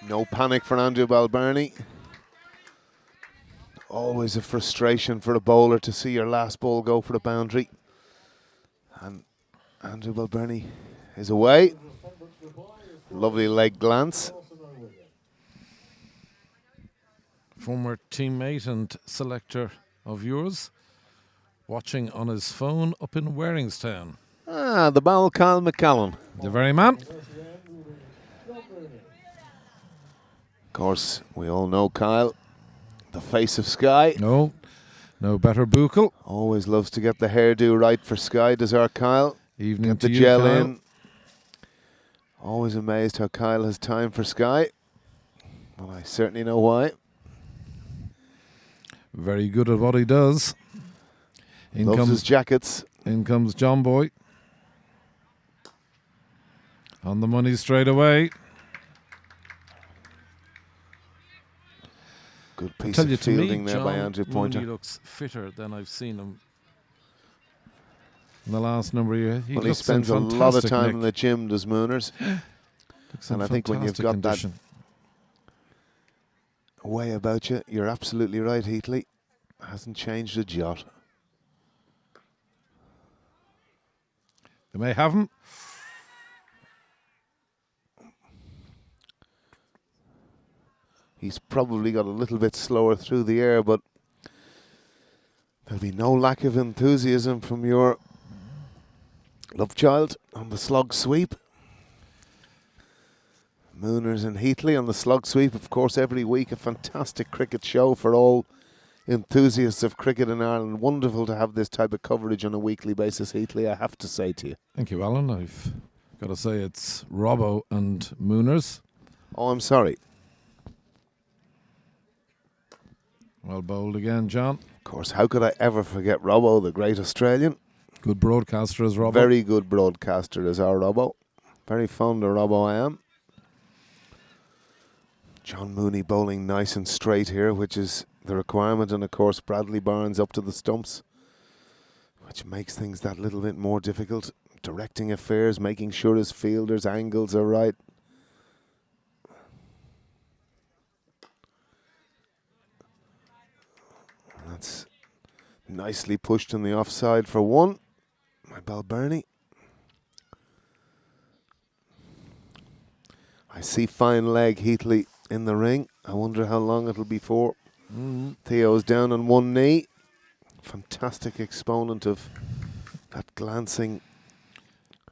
No panic for Andrew Balbirnie. Always a frustration for a bowler to see your last ball go for the boundary. And Andrew Balbirnie is away. Lovely leg glance. Former teammate and selector of yours, watching on his phone up in Waringstown. Ah, the Balcal McCallum. The very man. Of course, we all know Kyle, the face of Sky. No, no better buckle. Always loves to get the hairdo right for Sky, does our Kyle. Evening Get to the you, gel Kyle. in. Always amazed how Kyle has time for Sky. Well, I certainly know why. Very good at what he does. Loves his jackets. In comes John Boy. On the money straight away. Good I piece tell of you, to me, fielding there by John Andrew Mooney Pointer. looks fitter than I've seen him in the last number of years. Well, he looks spends in a lot of fantastic time in nick. the gym, does Mooners. Looks in And I think when you've fantastic got condition. that way about you, you're absolutely right, Heatley. Hasn't changed a jot. They may have him. He's probably got a little bit slower through the air, but there'll be no lack of enthusiasm from your love child on the slog sweep. Mooners and Heatley on the slug sweep. Of course, every week a fantastic cricket show for all enthusiasts of cricket in Ireland. Wonderful to have this type of coverage on a weekly basis, Heatley, I have to say to you. Thank you, Alan. I've got to say it's Robbo and Mooners. Oh, I'm sorry. Well bowled again, John. Of course, how could I ever forget Robbo, the great Australian? Good broadcaster as Robbo. Very good broadcaster as our Robbo. Very fond of Robbo I am. John Mooney bowling nice and straight here, which is the requirement, and of course Bradley Barnes up to the stumps, which makes things that little bit more difficult. Directing affairs, making sure his fielders' angles are right. That's nicely pushed in the offside for one by Balbirnie. I see fine leg Heatley in the ring. I wonder how long it'll be for. Theo's down on one knee. Fantastic exponent of that glancing.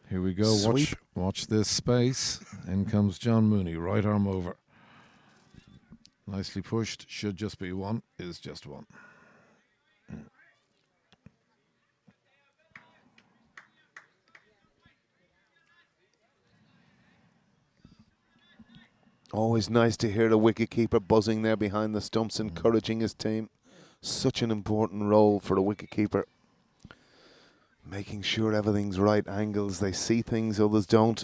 Here we go. Sweep. Watch this space. In comes John Mooney. Right arm over. Nicely pushed. Should just be one. Is just one. Always nice to hear the wicketkeeper buzzing there behind the stumps, encouraging his team. Such an important role for the wicketkeeper. Making sure everything's right angles. They see things others don't.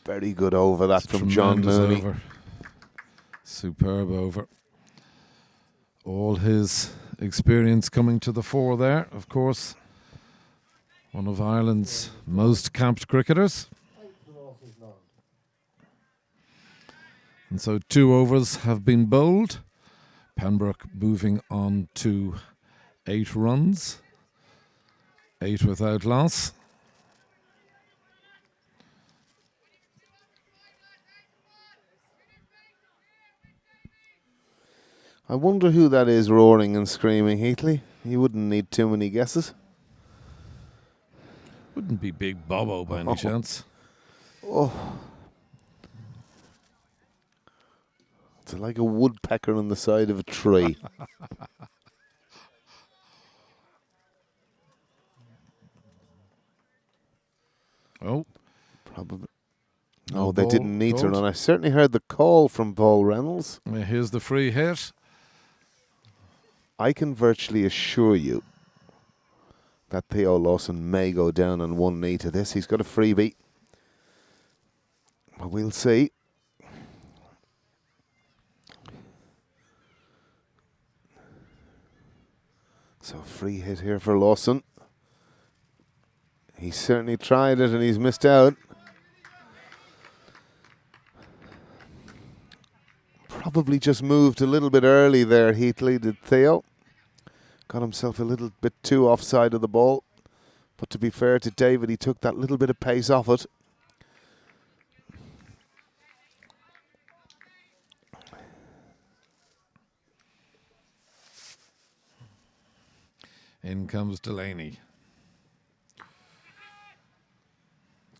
Very good over that It's from John tremendous Mooney. over. Superb over. All his experience coming to the fore there, of course. One of Ireland's most camped cricketers. 8 losses, none. And so 2 overs have been bowled. Pembroke moving on to 8 runs. 8 without loss. I wonder who that is roaring and screaming, Heatley. You wouldn't need too many guesses. Wouldn't be Big Bobo by any chance. Oh. It's like a woodpecker on the side of a tree. Oh, Probably. No No, they ball didn't need to called. run. I certainly heard the call from Paul Reynolds. here's the free hit. I can virtually assure you that Theo Lawson may go down on one knee to this. He's got a freebie. But we'll see. So free hit here for Lawson. He certainly tried it and he's missed out. Probably just moved a little bit early there, Heatley, did Theo. Got himself a little bit too offside of the ball. But to be fair to David, he took that little bit of pace off it. In comes Delaney.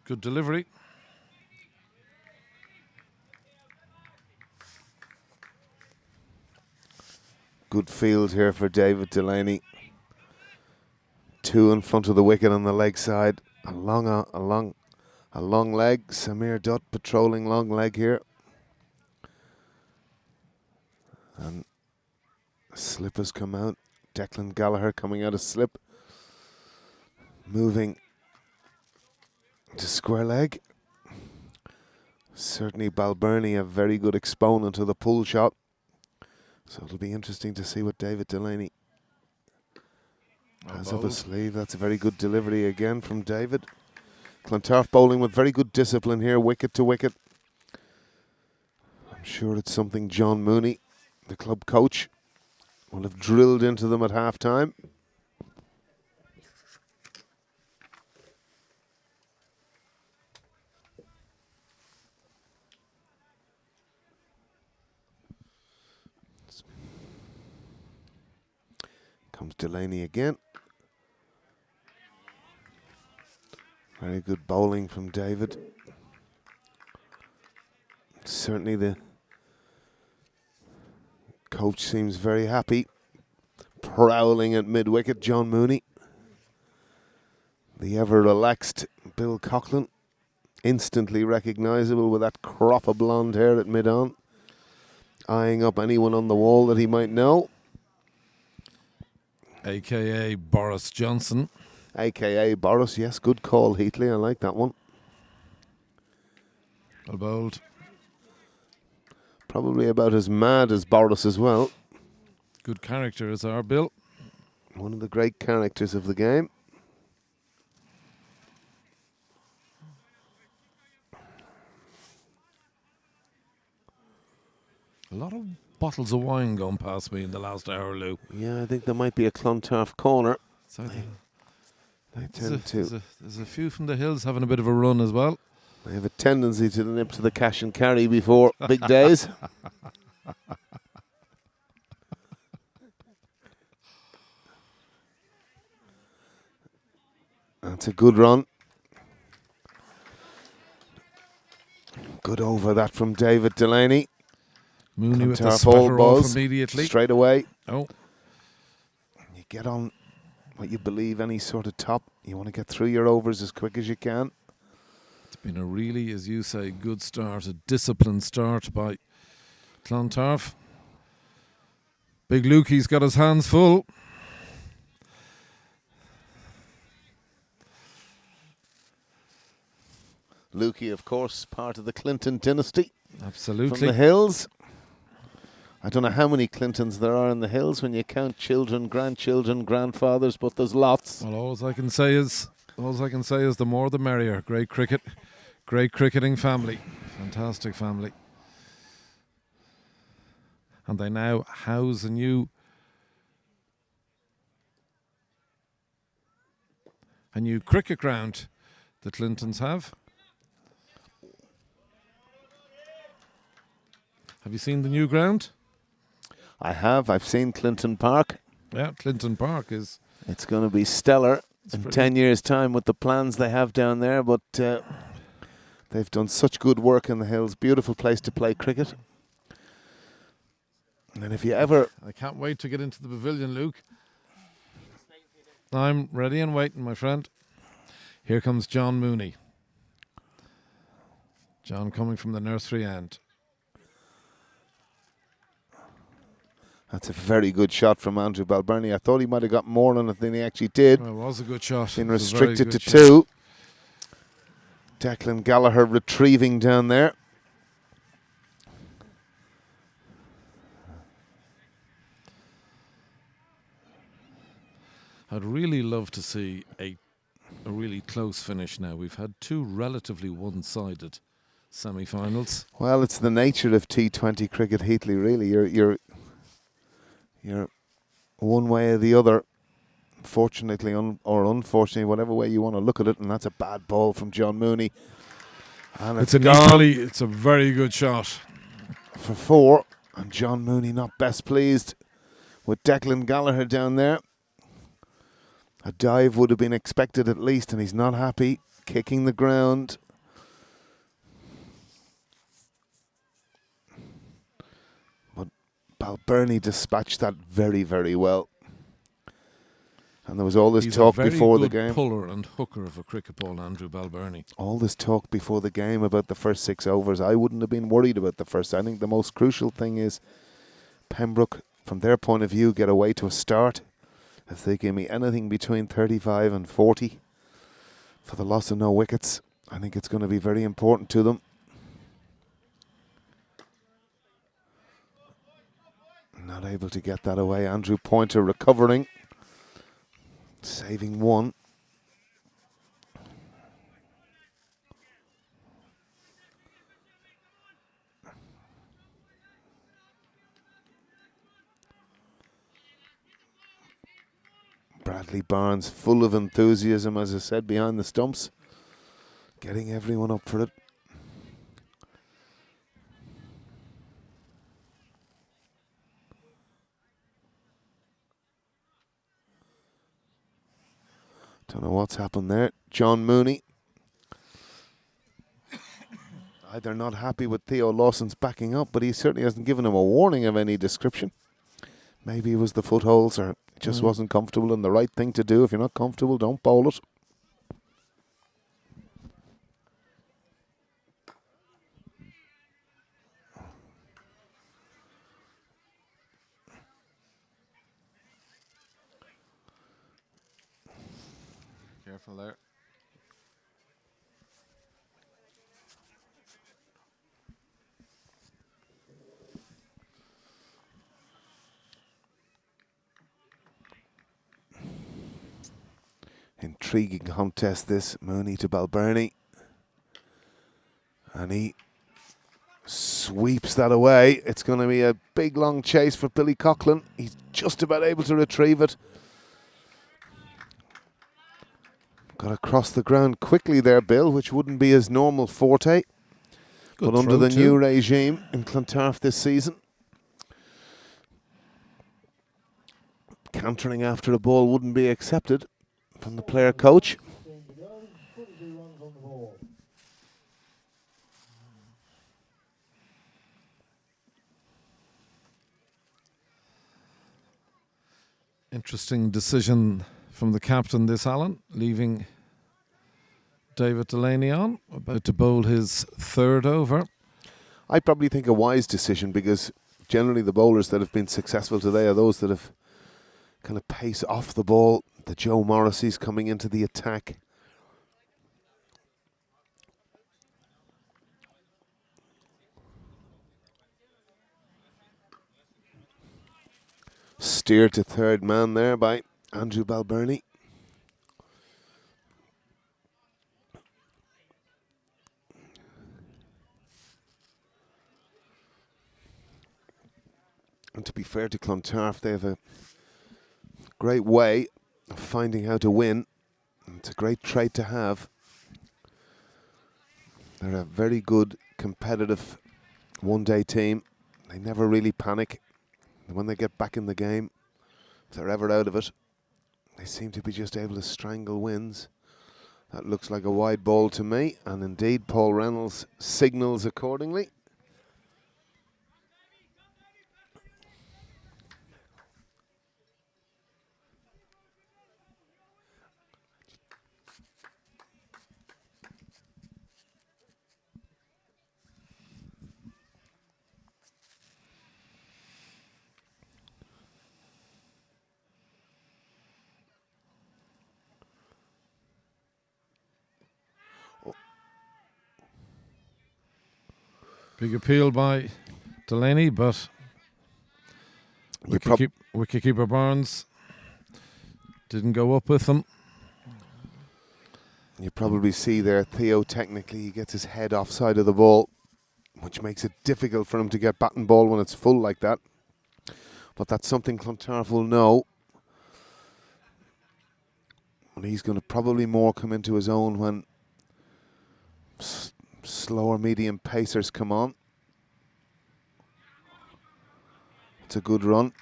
Good delivery. Good field here for David Delaney. 2 in front of the wicket on the leg side. A long leg. Samir Dutt patrolling long leg here. And slip has come out. Declan Gallagher coming out of slip. Moving to square leg. Certainly Balbirnie a very good exponent of the pull shot. So it'll be interesting to see what David Delaney has up his sleeve. That's a very good delivery again from David. Clontarf bowling with very good discipline here, wicket to wicket. I'm sure it's something John Mooney, the club coach, will have drilled into them at half time. Comes Delaney again. Very good bowling from David. Certainly the coach seems very happy. Prowling at mid-wicket, John Mooney. The ever-relaxed Bill Coughlin. Instantly recognisable with that crop of blonde hair at mid-on. Eyeing up anyone on the wall that he might know. A.K.A. Boris Johnson. A.K.A. Boris, yes, good call, Heatley. I like that one. Well bowled. Probably about as mad as Boris as well. Good character is our Bill. One of the great characters of the game. A lot of bottles of wine gone past me in the last hour, Lou. Yeah, I think there might be a Clontarf corner. So They tend to. There's a few from the hills having a bit of a run as well. They have a tendency to nip to the cash and carry before big days. That's a good run. Good over that from David Delaney. Mooney with the Clontarf sweater all off balls immediately. straight away. Oh, You get on what you believe any sort of top. You want to get through your overs as quick as you can. it's been a really, as you say, good start, a disciplined start by Clontarf. Big Lukey's got his hands full. Lukey, of course, part of the Clinton dynasty from Absolutely. the hills. I don't know how many Clintons there are in the hills when you count children, grandchildren, grandfathers, but there's lots. Well, all I can say is the more the merrier. Great cricket, great cricketing family, fantastic family, and they now house a new cricket ground. The Clintons have. Have you seen the new ground? I have. I've seen Clinton Park. Yeah, Clinton Park is. It's going to be stellar in pretty- 10 years' time with the plans they have down there, but they've done such good work in the hills. Beautiful place to play cricket. And if you ever... I can't wait to get into the pavilion, Luke. I'm ready and waiting, my friend. Here comes John Mooney. John coming from the nursery end. That's a very good shot from Andrew Balbirnie. I thought he might have got more on it than he actually did. Well, it was a good shot. Been It was a very restricted to good shot. 2. Declan Gallagher retrieving down there. I'd really love to see a really close finish now. We've had 2 relatively one-sided semi-finals. Well, it's the nature of T20 cricket, Heatley, really. You're one way or the other, fortunately or unfortunately, whatever way you want to look at it, and that's a bad ball from John Mooney. And It's a very good shot. for 4, and John Mooney not best pleased with Declan Gallagher down there. A dive would have been expected at least, and he's not happy. Kicking the ground. But Balbirnie dispatched that very, very well. And there was all this He's talk a very before the good game. puller and hooker of a cricket ball, Andrew Balbirnie. All this talk before the game about the first 6 overs. I wouldn't have been worried about the first. I think the most crucial thing is Pembroke, from their point of view, get away to a start. If they give me anything between 35 and 40 for the loss of no wickets, I think it's going to be very important to them. Not able to get that away. Andrew Pointer recovering. Saving one. Bradley Barnes full of enthusiasm, as I said, behind the stumps. Getting everyone up for it. Don't know what's happened there. John Mooney. Either not happy with Theo Lawson's backing up, but he certainly hasn't given him a warning of any description. Maybe it was the footholds, or just wasn't comfortable, and the right thing to do. If you're not comfortable, don't bowl it. Careful there. Intriguing contest this. Mooney to Balbirnie. And he sweeps that away. It's going to be a big long chase for Billy Coughlin. He's just about able to retrieve it. Got across the ground quickly there, Bill, which wouldn't be his normal forte. Good But under throw the too. new regime in Clontarf this season, cantering after a ball wouldn't be accepted from the player coach. 16 to go, 42 runs on the ball. Interesting decision from the captain this, Alan, leaving David Delaney on, about to bowl his third over. I probably think a wise decision, because generally the bowlers that have been successful today are those that have kind of pace off the ball. The Joe Morrisseys coming into the attack. Steered to third man there by Andrew Balbirnie. And to be fair to Clontarf, they have a great way of finding how to win. It's a great trait to have. They're a very good, competitive one-day team. They never really panic. And when they get back in the game, if they're ever out of it, they seem to be just able to strangle wins. That looks like a wide ball to me, and indeed Paul Reynolds signals accordingly. Big appeal by Delaney, but wicketkeeper Barnes didn't go up with them. You probably see there, Theo technically he gets his head offside of the ball, which makes it difficult for him to get bat and ball when it's full like that. But that's something Clontarf will know. And he's going to probably more come into his own when slower medium pacers come on. It's a good run.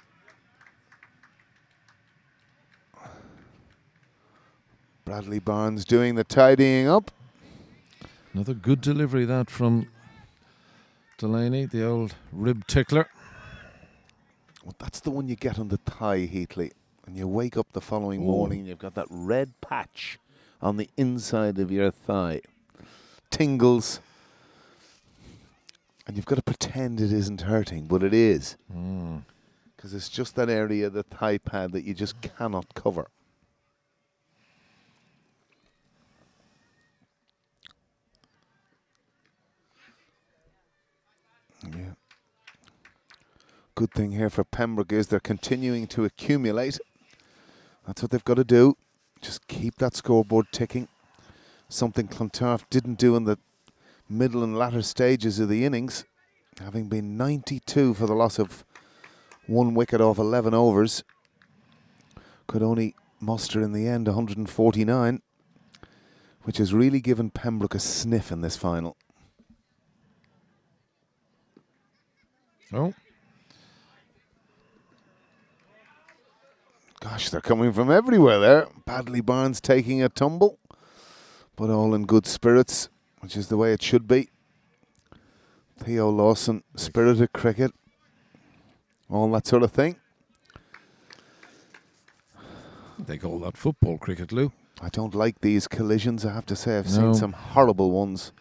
Bradley Barnes doing the tidying up. Another good delivery that from Delaney, the old rib tickler. Well, that's the one you get on the thigh, Heatley. And you wake up the following morning, you've got that red patch on the inside of your thigh. Tingles. And you've got to pretend it isn't hurting, but it is. Because it's just that area of the thigh pad that you just cannot cover. Yeah. Good thing here for Pembroke is they're continuing to accumulate. That's what they've got to do. Just keep that scoreboard ticking. Something Clontarf didn't do in the middle and latter stages of the innings, having been 92 for the loss of 1 wicket off 11 overs. Could only muster in the end 149, which has really given Pembroke a sniff in this final. Oh. Gosh, they're coming from everywhere there. Bradley Barnes taking a tumble, but all in good spirits, which is the way it should be. Theo Lawson, spirited cricket, all that sort of thing. They call that football cricket, Lou. I don't like these collisions, I have to say. I've seen some horrible ones,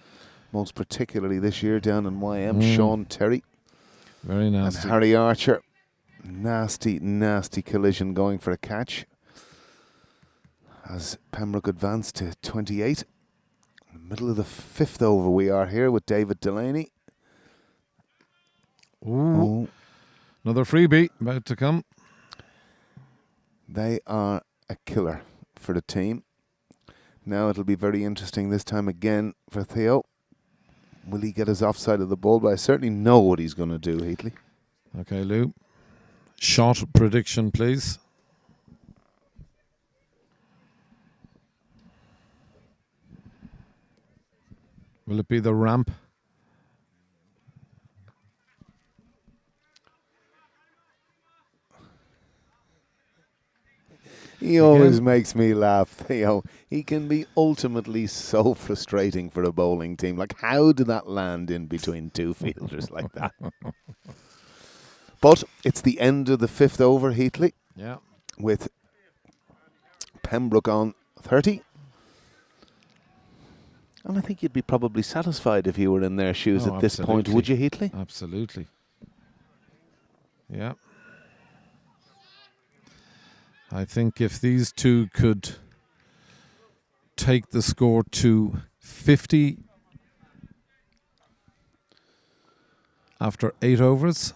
most particularly this year down in YM. Sean Terry. Very nasty. And Harry Archer. Nasty, nasty collision going for a catch. As Pembroke advanced to 28. In the middle of the 5th over we are here with David Delaney. Ooh. Another freebie about to come. They are a killer for the team. Now it'll be very interesting this time again for Theo. Will he get his offside of the ball? But I certainly know what he's going to do, Heatley. Okay, Lou. Shot prediction, please. Will it be the ramp? He always makes me laugh, Theo. He can be ultimately so frustrating for a bowling team. Like, how did that land in between two fielders like that? But it's the end of the 5th over, Heatley. Yeah. With Pembroke on 30. And I think you'd be probably satisfied if you were in their shoes at this point, would you, Heatley? Absolutely. Yeah. I think if these two could take the score to 50 after 8 overs.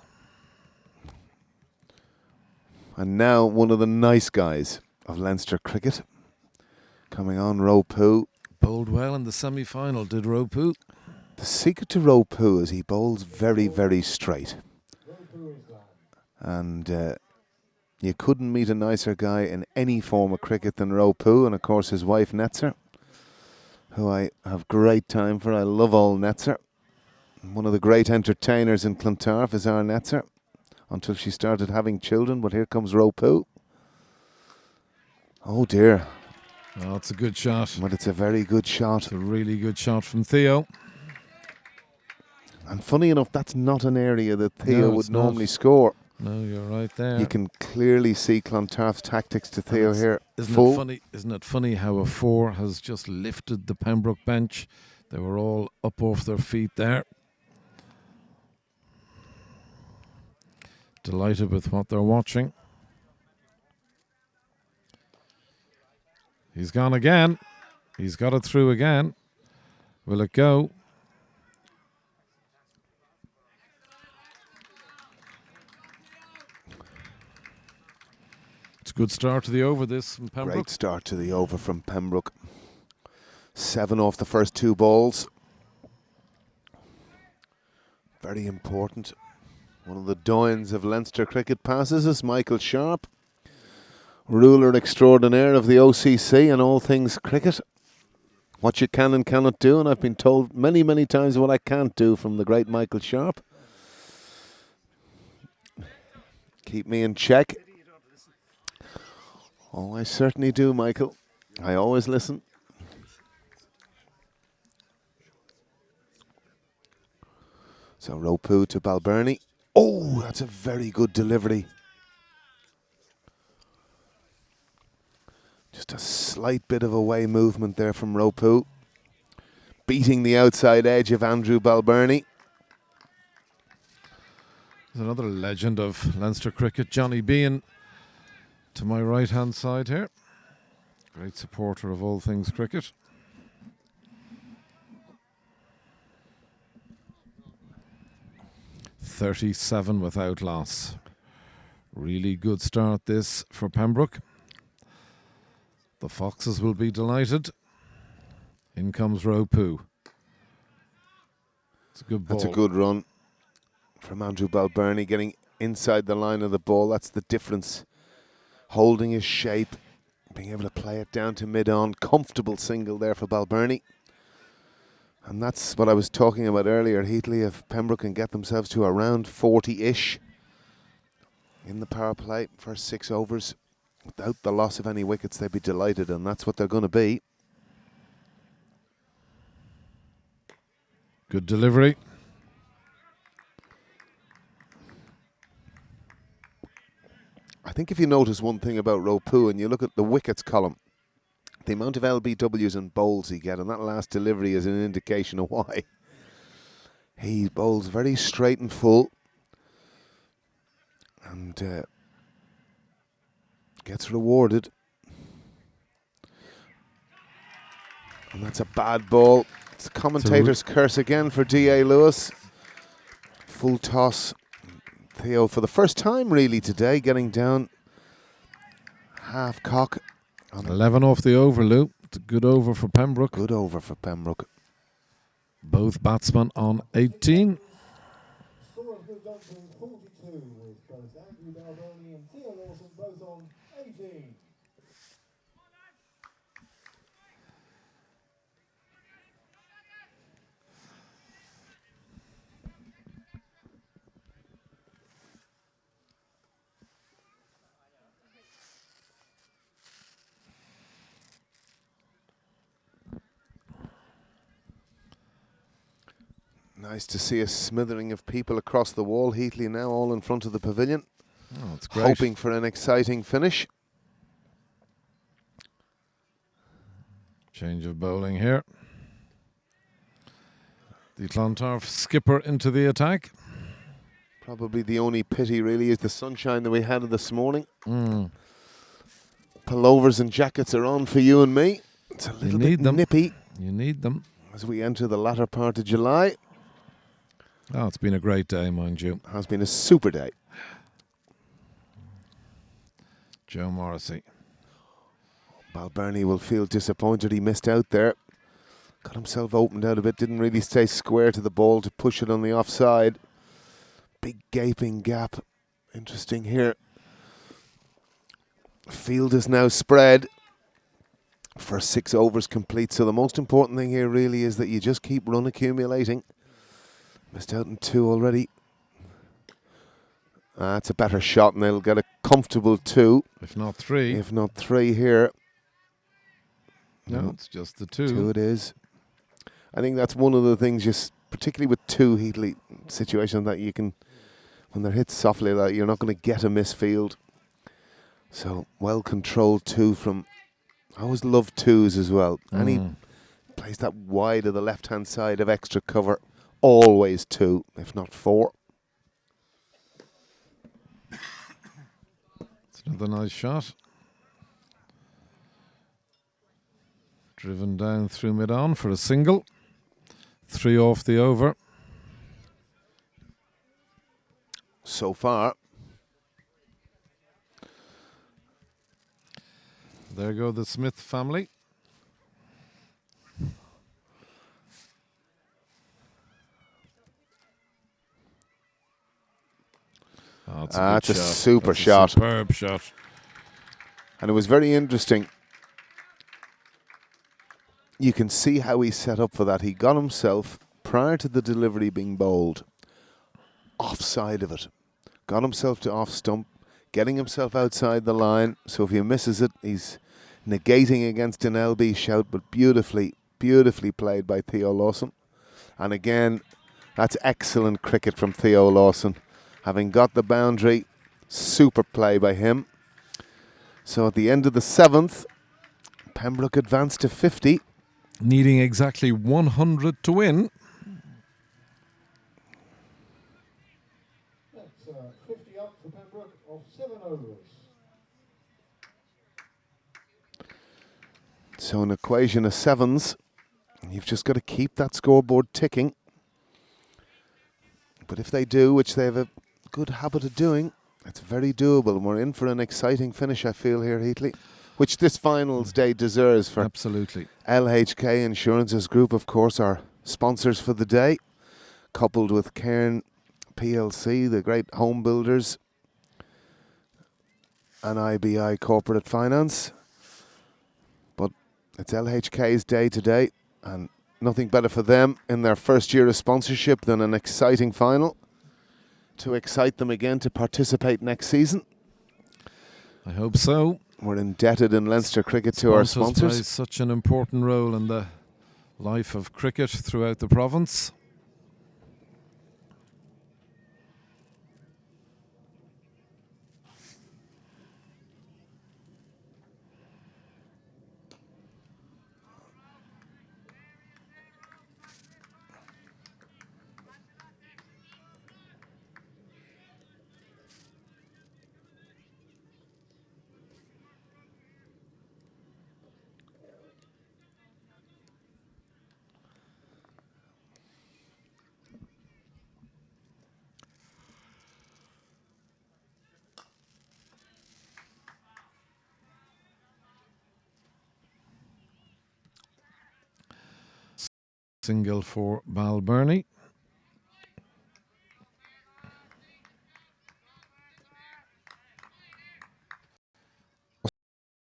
And now one of the nice guys of Leinster cricket coming on, Ropu. Bowled well in the semi-final, did Ropu. The secret to Ropu is he bowls very, very straight. And you couldn't meet a nicer guy in any form of cricket than Ropu, and of course his wife Netzer, who I have great time for. I love old Netzer. One of the great entertainers in Clontarf is our Netzer, until she started having children, but here comes Ropu. Oh dear. Oh, it's a good shot. But it's a very good shot. It's a really good shot from Theo. And funny enough, that's not an area that Theo would normally score. No, you're right there. You can clearly see Clontarf's tactics to Theo here. Isn't it funny how a 4 has just lifted the Pembroke bench? They were all up off their feet there. Delighted with what they're watching. He's gone again. He's got it through again. Will it go? It's a good start to the over, this from Pembroke. Great start to the over from Pembroke. 7 off the first 2 balls. Very important. One of the doyens of Leinster cricket passes is Michael Sharp, ruler extraordinaire of the OCC and all things cricket. What you can and cannot do, and I've been told many, many times what I can't do from the great Michael Sharp. Keep me in check. Oh, I certainly do, Michael. I always listen. So Ropu to Balbirnie. Oh, that's a very good delivery. Just a slight bit of away movement there from Ropu. Beating the outside edge of Andrew Balbirnie. There's another legend of Leinster cricket, Johnny Bean, to my right-hand side here. Great supporter of all things cricket. .37 without loss. Really good start this for Pembroke. The Foxes will be delighted. In comes Ropu. It's a good ball. That's a good run from Andrew Balbirnie, getting inside the line of the ball. That's the difference. Holding his shape, being able to play it down to mid-on. Comfortable single there for Balbirnie. And that's what I was talking about earlier, Heatley. If Pembroke can get themselves to around 40-ish in the power play, first 6 overs, without the loss of any wickets, they'd be delighted, and that's what they're going to be. Good delivery. I think if you notice one thing about Ropu and you look at the wickets column, the amount of LBWs and bowls he gets, and that last delivery is an indication of why. He bowls very straight and full, and gets rewarded. And that's a bad ball. It's a commentator's curse again for D.A. Lewis. Full toss. Theo, for the first time really today, getting down half cock. 11 off the over, Lou. It's a good over for Pembroke. Good over for Pembroke. Both batsmen on 18. Score has moved on to 42 with both Andrew Balbirnie and Theo Lawson both on 18. Nice to see a smattering of people across the wall. Heatley now all in front of the pavilion. Oh, that's great. Hoping for an exciting finish. Change of bowling here. The Clontarf skipper into the attack. Probably the only pity really is the sunshine that we had this morning. Mm. Pullovers and jackets are on for you and me. It's a little bit nippy You need them. as we enter the latter part of July. Oh, it's been a great day, mind you. Has been a super day. Joe Morrissey. Balbirnie will feel disappointed he missed out there. Got himself opened out a bit, didn't really stay square to the ball to push it on the offside. Big gaping gap. Interesting here. Field is now spread. First 6 overs complete. So the most important thing here really is that you just keep run accumulating. Missed out in 2 already. That's a better shot and they'll get a comfortable 2. If not 3. If not 3 here. No, it's just the 2. 2 it is. I think that's one of the things, just particularly with 2 Heatley situations, that you can, when they're hit softly, that you're not going to get a misfield. So well controlled 2 from. I always love 2s as well. And he plays that wide of the left hand side of extra cover. Always 2, if not 4. It's another nice shot. Driven down through mid-on for a single. 3 off the over. So far. There go the Smith family. Oh, That's a super shot. Superb shot. And it was very interesting. You can see how he set up for that. He got himself, prior to the delivery being bowled, offside of it. Got himself to off stump, getting himself outside the line. So if he misses it, he's negating against an LB shout, but beautifully played by Theo Lawson. And again, that's excellent cricket from Theo Lawson. Having got the boundary, super play by him. So at the end of the 7th, Pembroke advanced to 50. Needing exactly 100 to win. That's 50 up for Pembroke of 7 overs. So an equation of sevens. You've just got to keep that scoreboard ticking. But if they do, which they have a good habit of doing, it's very doable. And we're in for an exciting finish, I feel, here, Heatley, which this finals day deserves for Absolutely. LHK Insurance's group, of course, our sponsors for the day, coupled with Cairn PLC, the great home builders, and IBI Corporate Finance. But it's LHK's day today, and nothing better for them in their first year of sponsorship than an exciting final to excite them again to participate next season. I hope so. We're indebted in Leinster cricket to our sponsors. Play such an important role in the life of cricket throughout the province. Single for Balbirnie.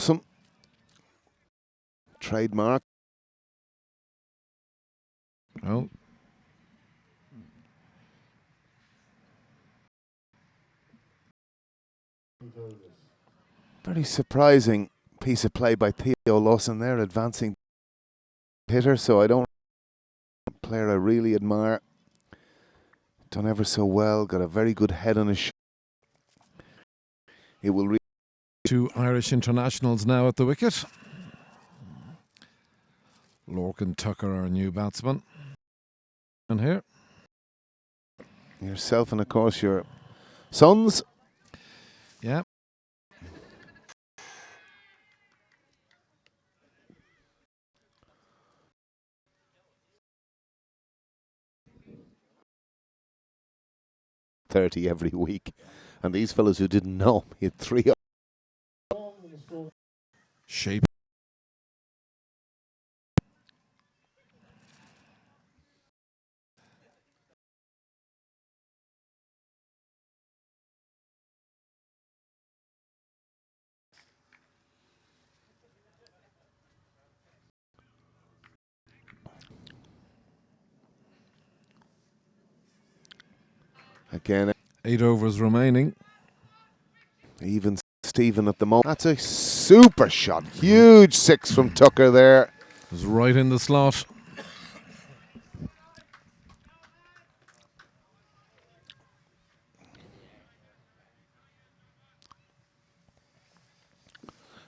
Awesome. Trademark. Oh. Very surprising piece of play by Theo Lawson there, advancing hitter. So I don't player I really admire. Done ever so well. Got a very good head on his shot. It will. Two Irish internationals now at the wicket. Lorcan Tucker, our new batsman. And here. Yourself and, of course, your sons. Yeah. .30 every week. And these fellas who didn't know, he had 3 Shape. Again, 8 overs remaining. Even Stephen at the moment. That's a super shot. Huge 6 from Tucker there. It was right in the slot.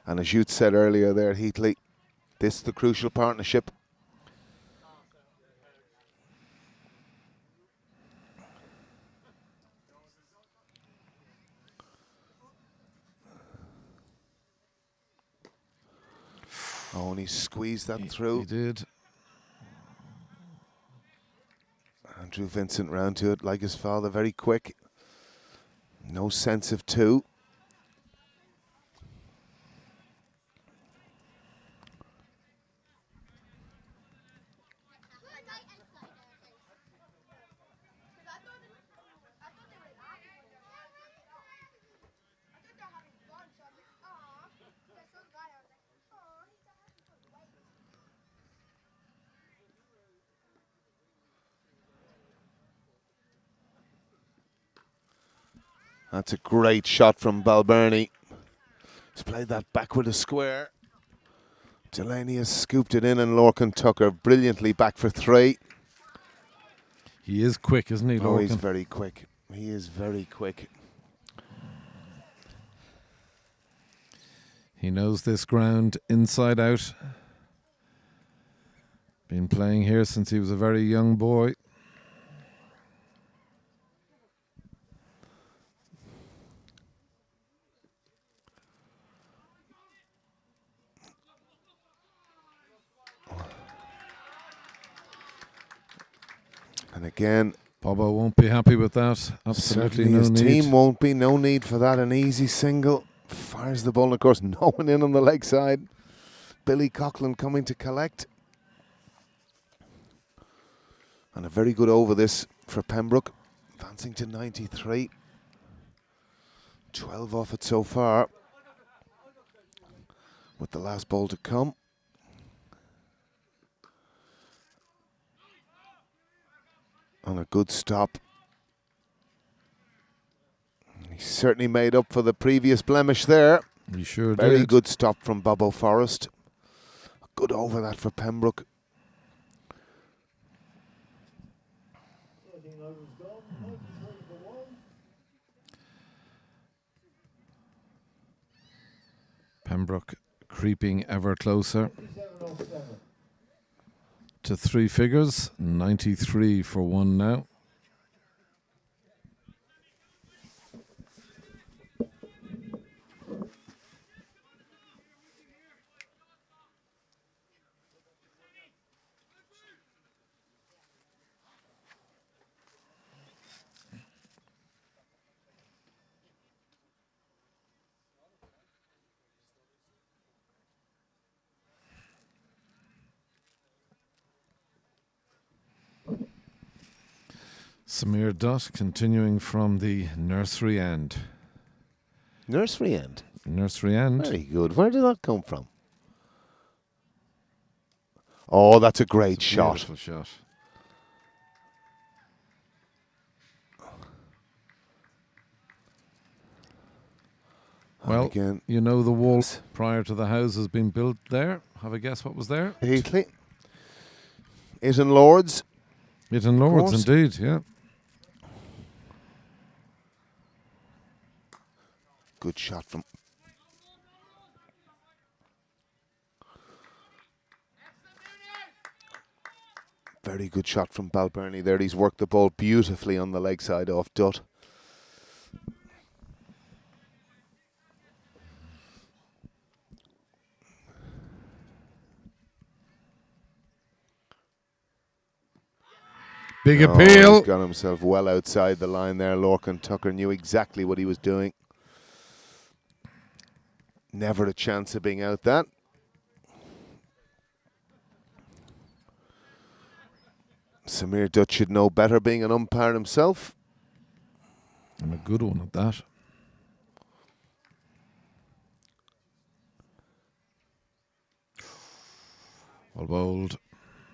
And as you said earlier there, Heatley, this is the crucial partnership. Oh, and he squeezed that through. He did. Andrew Vincent round to it like his father, very quick. No sense of 2. That's a great shot from Balbirnie. He's played that back with a square. Delaney has scooped it in, and Lorcan Tucker brilliantly back for 3. He is quick, isn't he, Oh, he's Lorcan? very quick. He is very quick. He knows this ground inside out. Been playing here since he was a very young boy. And again, Bobo won't be happy with that. Absolutely certainly no his need. team won't be. No need for that. An easy single. Fires the ball, and of course, no one in on the leg side. Billy Coughlin coming to collect. And a very good over this for Pembroke. Advancing to 93. 12 off it so far. With the last ball to come. And a good stop. He certainly made up for the previous blemish there. He sure Very did. good stop from Bobo Forrest. A good over that for Pembroke. 13 overs gone, 93 for 1. Pembroke creeping ever closer 57 off 7. to 3 figures. 93 for 1 now. Samir Dutt continuing from the nursery end. Nursery end. Nursery end. Very good. Where did that come from? Oh, that's a great It's a shot. beautiful shot. And Well, again, you know the wall prior to the house has been built there. Have a guess what was there? Heatley. It and Lords. It and Lords, course. indeed, yeah. Good shot from. Very good shot from Balbirnie there. He's worked the ball beautifully on the leg side off Dutt. Big Oh, appeal. he's got himself well outside the line there. Lorcan Tucker knew exactly what he was doing. Never a chance of being out that. Samir Dutt should know better, being an umpire himself. And a good one at that. Well bowled.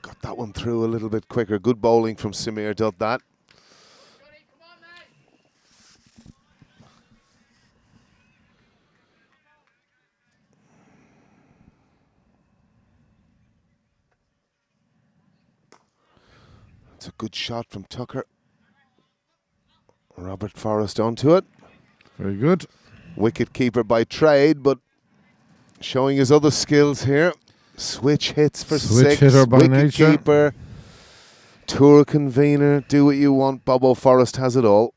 Got that one through a little bit quicker. Good bowling from Samir Dutt, that. It's a good shot from Tucker. Robert Forrest onto it. Very good. Wicket keeper by trade, but showing his other skills here. Switch hits for Switch 6. hitter by Wicket nature. keeper. Tour convener. Do what you want. Bobo Forrest has it all.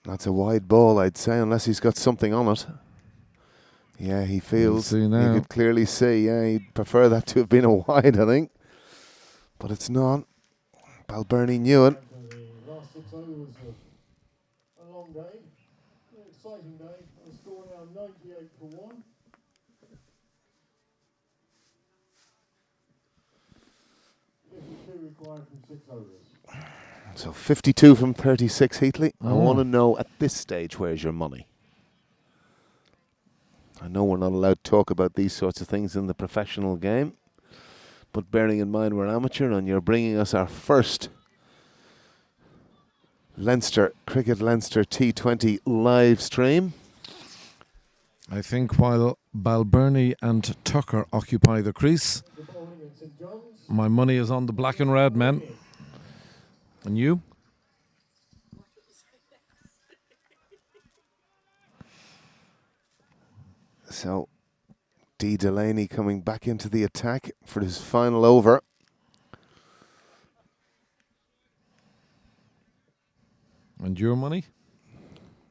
That's a wide ball, I'd say, unless he's got something on it. Yeah, he feels. see You now. could clearly see. Yeah, he'd prefer that to have been a wide, I think. But it's not. Balbirnie knew it. And for the last 6 overs of a long day, an exciting day. The score now 98 for 1. Required from 6 overs. So 52 from 36, Heatley. I Oh. want to know at this stage, where's your money? I know we're not allowed to talk about these sorts of things in the professional game, but bearing in mind we're amateur and you're bringing us our first Leinster Cricket Leinster T20 live stream. I think while Balbirnie and Tucker occupy the crease, The bowling at St John's. my money is on the black and red men. And you? So, D. Delaney coming back into the attack for his final over. And your money?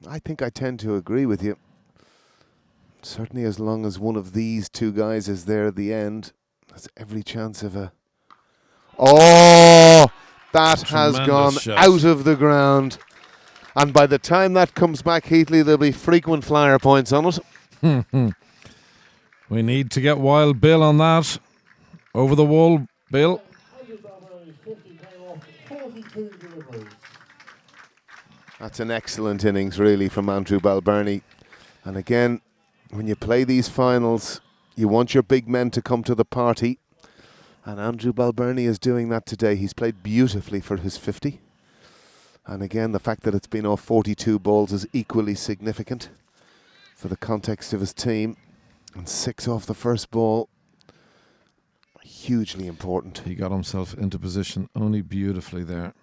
I think I tend to agree with you. Certainly as long as one of these two guys is there at the end, there's every chance of a... Oh! That has Tremendous gone shot. out of the ground. And by the time that comes back, Heatley, there'll be frequent flyer points on it. We need to get Wild Bill on that. Over the wall, Bill. Andrew Balbirnie's 50 came off 42 deliveries. That's an excellent innings, really, from Andrew Balbirnie. And again, when you play these finals, you want your big men to come to the party. And Andrew Balbirnie is doing that today. He's played beautifully for his 50. And again, the fact that it's been off 42 balls is equally significant for the context of his team. And 6 off the first ball, hugely important. He got himself into position only beautifully there.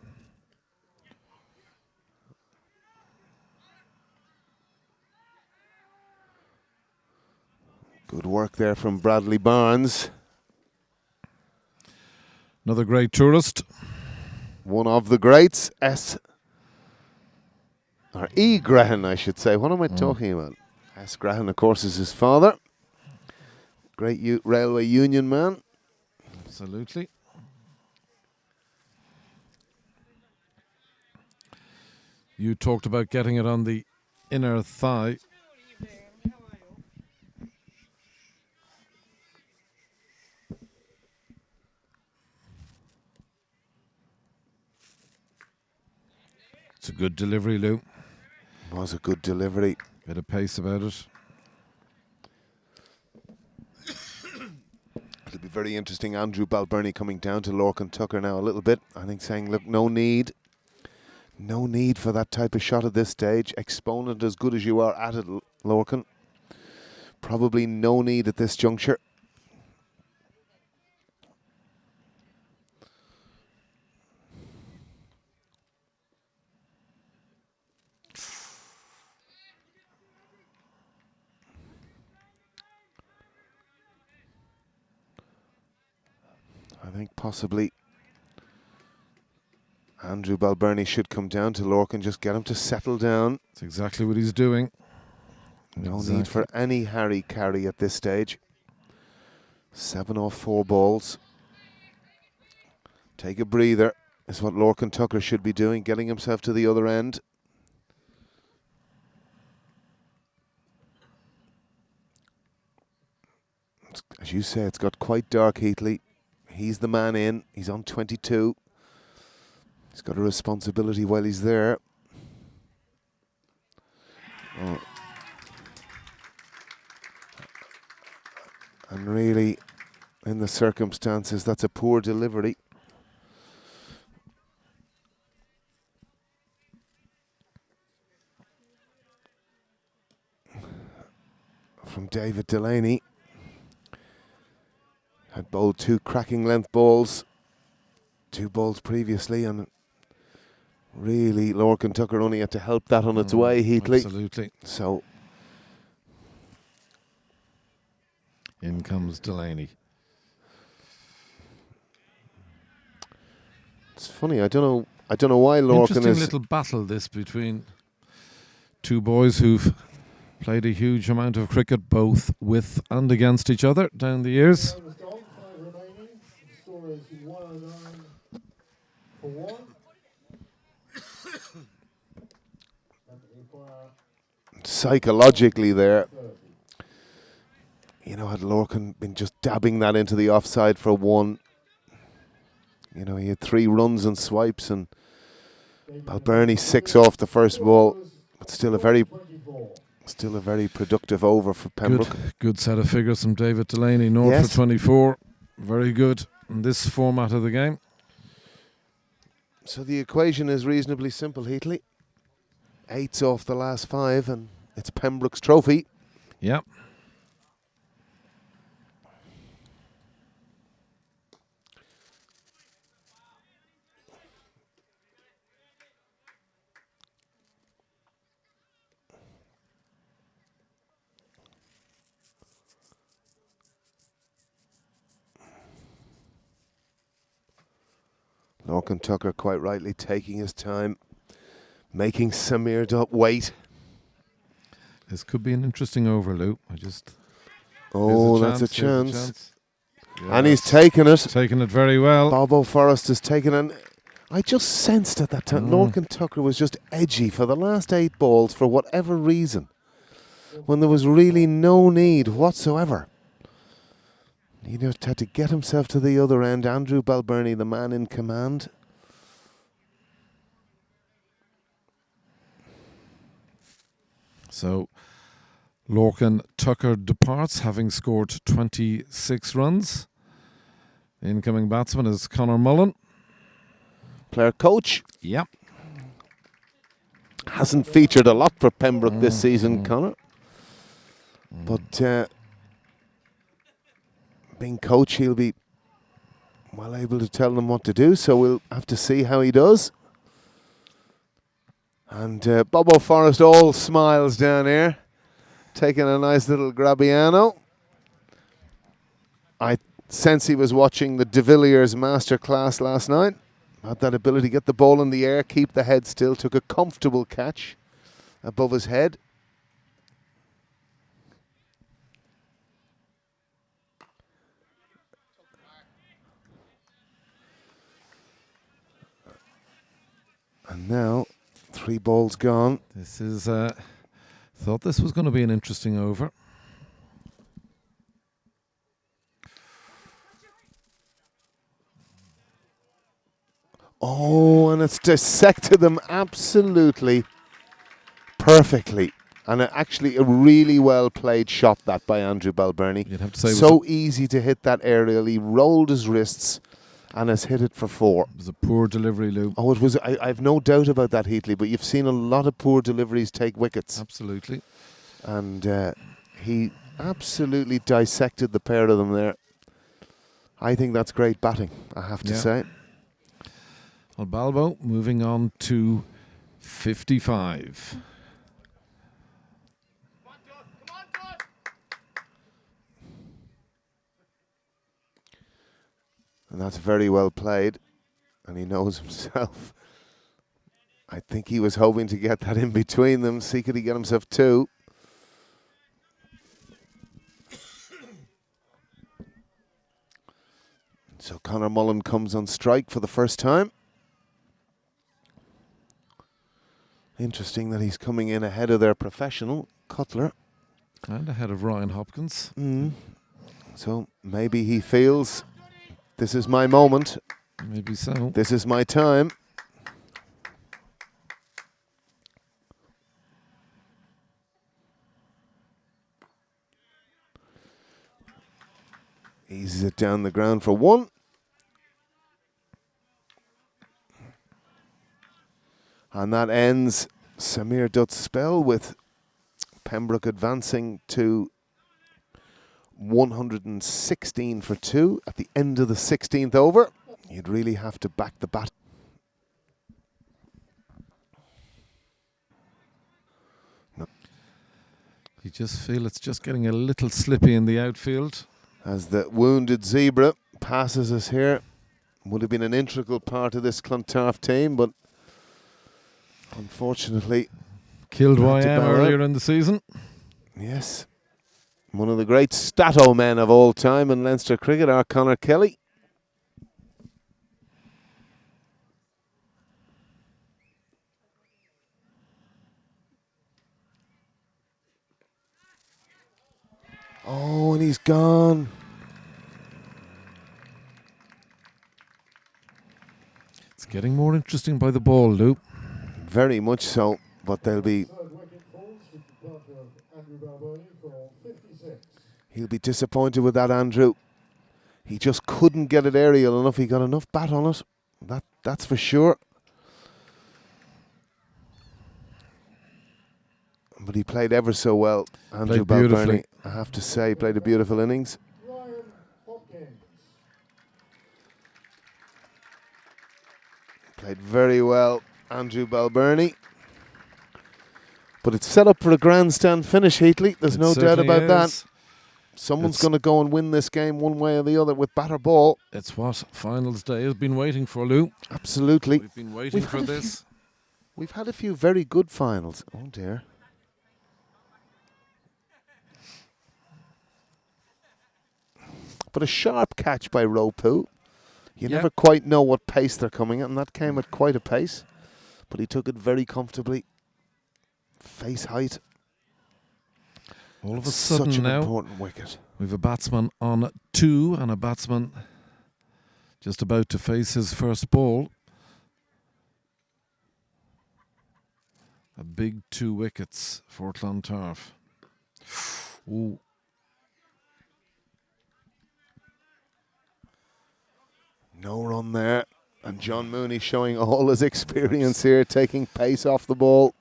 Good work there from Bradley Barnes. Another great tourist. One of the greats, E. Grahan, I should say. What am I talking about? S. Grahan, of course, is his father. Great railway union man. Absolutely. You talked about getting it on the inner thigh. It's a good delivery, Lou. Was a good delivery. Bit of pace about it. It'll be very interesting. Andrew Balbirnie coming down to Lorcan Tucker now a little bit. I think saying, look, no need. No need for that type of shot at this stage. Exponent as good as you are at it, Lorcan. Probably no need at this juncture. I think possibly Andrew Balbirnie should come down to Lorcan and just get him to settle down. That's exactly what he's doing. No need for any harry-carry at this stage. 7 off 4 balls. Take a breather is what Lorcan Tucker should be doing, getting himself to the other end. As you say, it's got quite dark, Heatley. He's the man in. He's on 22. He's got a responsibility while he's there. Oh. And really, in the circumstances, that's a poor delivery. From David Delaney. Had bowled 2 cracking length balls, 2 balls previously, and really Lorcan Tucker only had to help that on its way, Heatley. Absolutely. So in comes Delaney. it's funny. I don't know why Lorcan Interesting is. little battle this between two boys who've played a huge amount of cricket both with and against each other down the years. Time is gone, 5 remaining. The score is 109 for 1. And require Psychologically there, 30. you know, had Lorcan been just dabbing that into the offside for 1, you know, he had 3 runs and swipes, and Balbirnie 6 off the first ball, but still a very productive over for Pembroke. Good set of figures from David Delaney. North Yes. for 24. Very good in this format of the game. So the equation is reasonably simple, Heatley. 8's off the last 5, and it's Pembroke's trophy. Yep. Lorcan Tucker quite rightly taking his time, making Samir Dutt wait. This could be an interesting over, Lou. Oh, that's a here's chance. Yes. And he's taken it. Taken it very well. Bobo Forrest has taken it. I just sensed at that time Lorcan Tucker was just edgy for the last 8 balls for whatever reason, when there was really no need whatsoever. He just had to get himself to the other end. Andrew Balbirnie, the man in command. So Lorcan Tucker departs, having scored 26 runs. The incoming batsman is Conor Mullen. Player coach. Yep. Hasn't featured a lot for Pembroke this season, Conor. But being coach, he'll be well able to tell them what to do, so we'll have to see how he does. And Bobo Forrest all smiles down here, taking a nice little Grabbiano. I sense he was watching the De Villiers masterclass last night. Had that ability to get the ball in the air, keep the head still, took a comfortable catch above his head. And now, 3 balls gone. This is, thought this was going to be an interesting over. Oh, and it's dissected them absolutely perfectly. And actually a really well played shot that by Andrew Balbirnie. You'd have to say so easy to hit that aerial. He rolled his wrists and has hit it for 4. It was a poor delivery, Lou. Oh, it was. I've no doubt about that, Heatley, but you've seen a lot of poor deliveries take wickets. Absolutely. And he absolutely dissected the pair of them there. I think that's great batting, I have to say. Well, Balbo moving on to 55. And that's very well played. And he knows himself. I think he was hoping to get that in between them. See, could he get himself 2? So Conor Mullen comes on strike for the first time. Interesting that he's coming in ahead of their professional, Cutler. And ahead of Ryan Hopkins. So maybe he feels, this is my moment. Maybe so. This is my time. Eases it down the ground for 1. And that ends Samir Dutt's spell, with Pembroke advancing to 116 for 2 at the end of the 16th over. You'd really have to back the bat. No. You just feel it's just getting a little slippy in the outfield. As the wounded zebra passes us here. Would have been an integral part of this Clontarf team, but unfortunately killed had to YM bow earlier out. in the season. Yes. One of the great stato men of all time in Leinster cricket, our Conor Kelly. Oh, and he's gone. It's getting more interesting by the ball, Lou. Very much so, but they'll be... Third wicket falls with the departure of Andrew Balbirnie for 56. He'll be disappointed with that, Andrew. He just couldn't get it aerial enough. He got enough bat on it. That's for sure. But he played ever so well. Andrew Played beautifully. Balbirnie, I have to say, played a beautiful innings. Ryan Hopkins. Played very well, Andrew Balbirnie. But it's set up for a grandstand finish, Heatley. There's It no doubt certainly about that. is. Someone's It's- going to go and win this game one way or the other with batter ball. It's what finals day has been waiting for, Lou. Absolutely. We've been waiting We've for had a this. We've had a few very good finals. Oh dear. But a sharp catch by Ropu. You Yeah. never quite know what pace they're coming at, and that came at quite a pace. But he took it very comfortably. Face height. All of a Such sudden an now, important wicket. we've a batsman on 2 and a batsman just about to face his first ball. A big 2 wickets for Clontarf. Ooh. No run there. And John Mooney showing all his experience here, taking pace off the ball.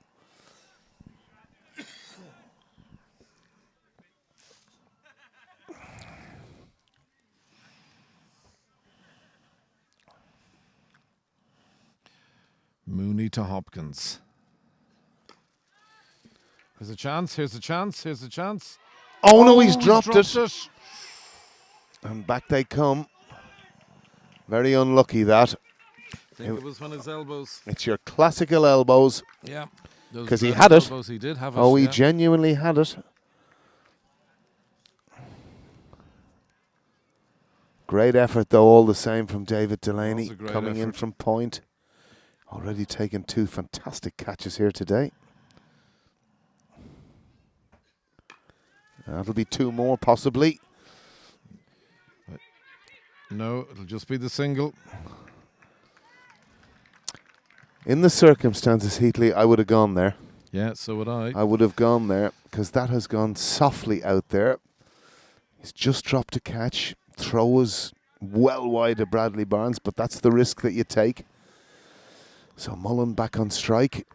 Mooney to Hopkins. Here's a chance, here's a chance, here's a chance. Oh no, he's dropped it. it. And back they come. Very unlucky that. I think it was when his elbows. It's your classical elbows. Yeah. 'Cause he had it. Elbows, he did have it. Oh, he yeah. genuinely had it. Great effort, though, all the same from David Delaney, Was a great coming in effort. from point. Already taken 2 fantastic catches here today. That'll be 2 more, possibly. No, it'll just be the single. In the circumstances, Heatley, I would have gone there. Yeah, so would I. I would have gone there, because that has gone softly out there. He's just dropped a catch. Throw was well wide of Bradley Barnes, but that's the risk that you take. So Mullen back on strike.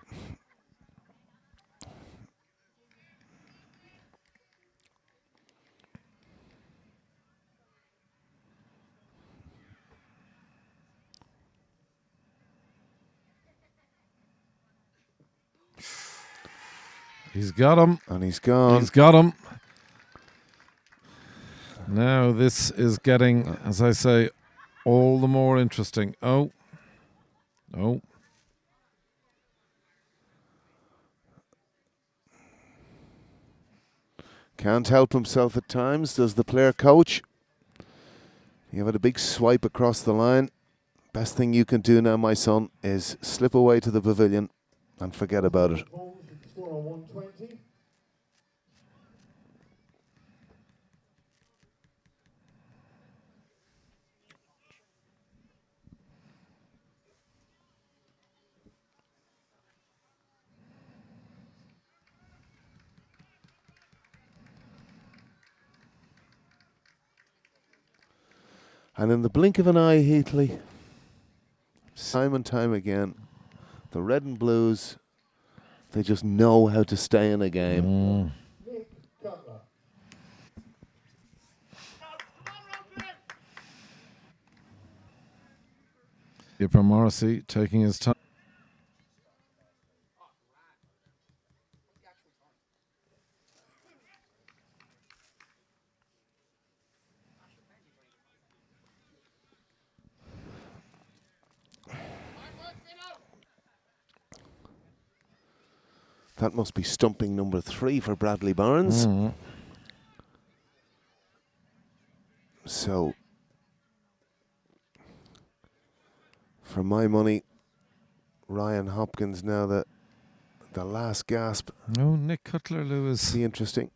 He's got him. And he's gone. He's got him. Now this is getting, as I say, all the more interesting. Oh. Oh. Can't help himself at times, does the player coach. You've had a big swipe across the line. Best thing you can do now, my son, is slip away to the pavilion and forget about it. Balls with the score on 120. And in the blink of an eye, Heatley, time and time again, the red and blues, they just know how to stay in a game. Nick Cutler. Skipper Morrissey taking his time. That must be stumping number 3 for Bradley Barnes. So, for my money, Ryan Hopkins now the last gasp. Oh, Nick Cutler, Lewis. Be interesting.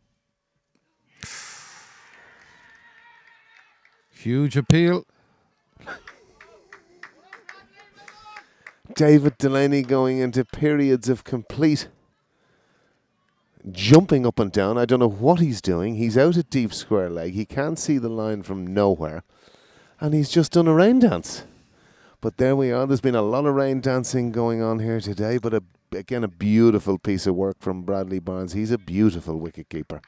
Huge appeal. David Delaney going into periods of complete jumping up and down. I don't know what he's doing. He's out at deep square leg. He can't see the line from nowhere. And he's just done a rain dance. But there we are. There's been a lot of rain dancing going on here today, but a again, a beautiful piece of work from Bradley Barnes. He's a beautiful wicketkeeper.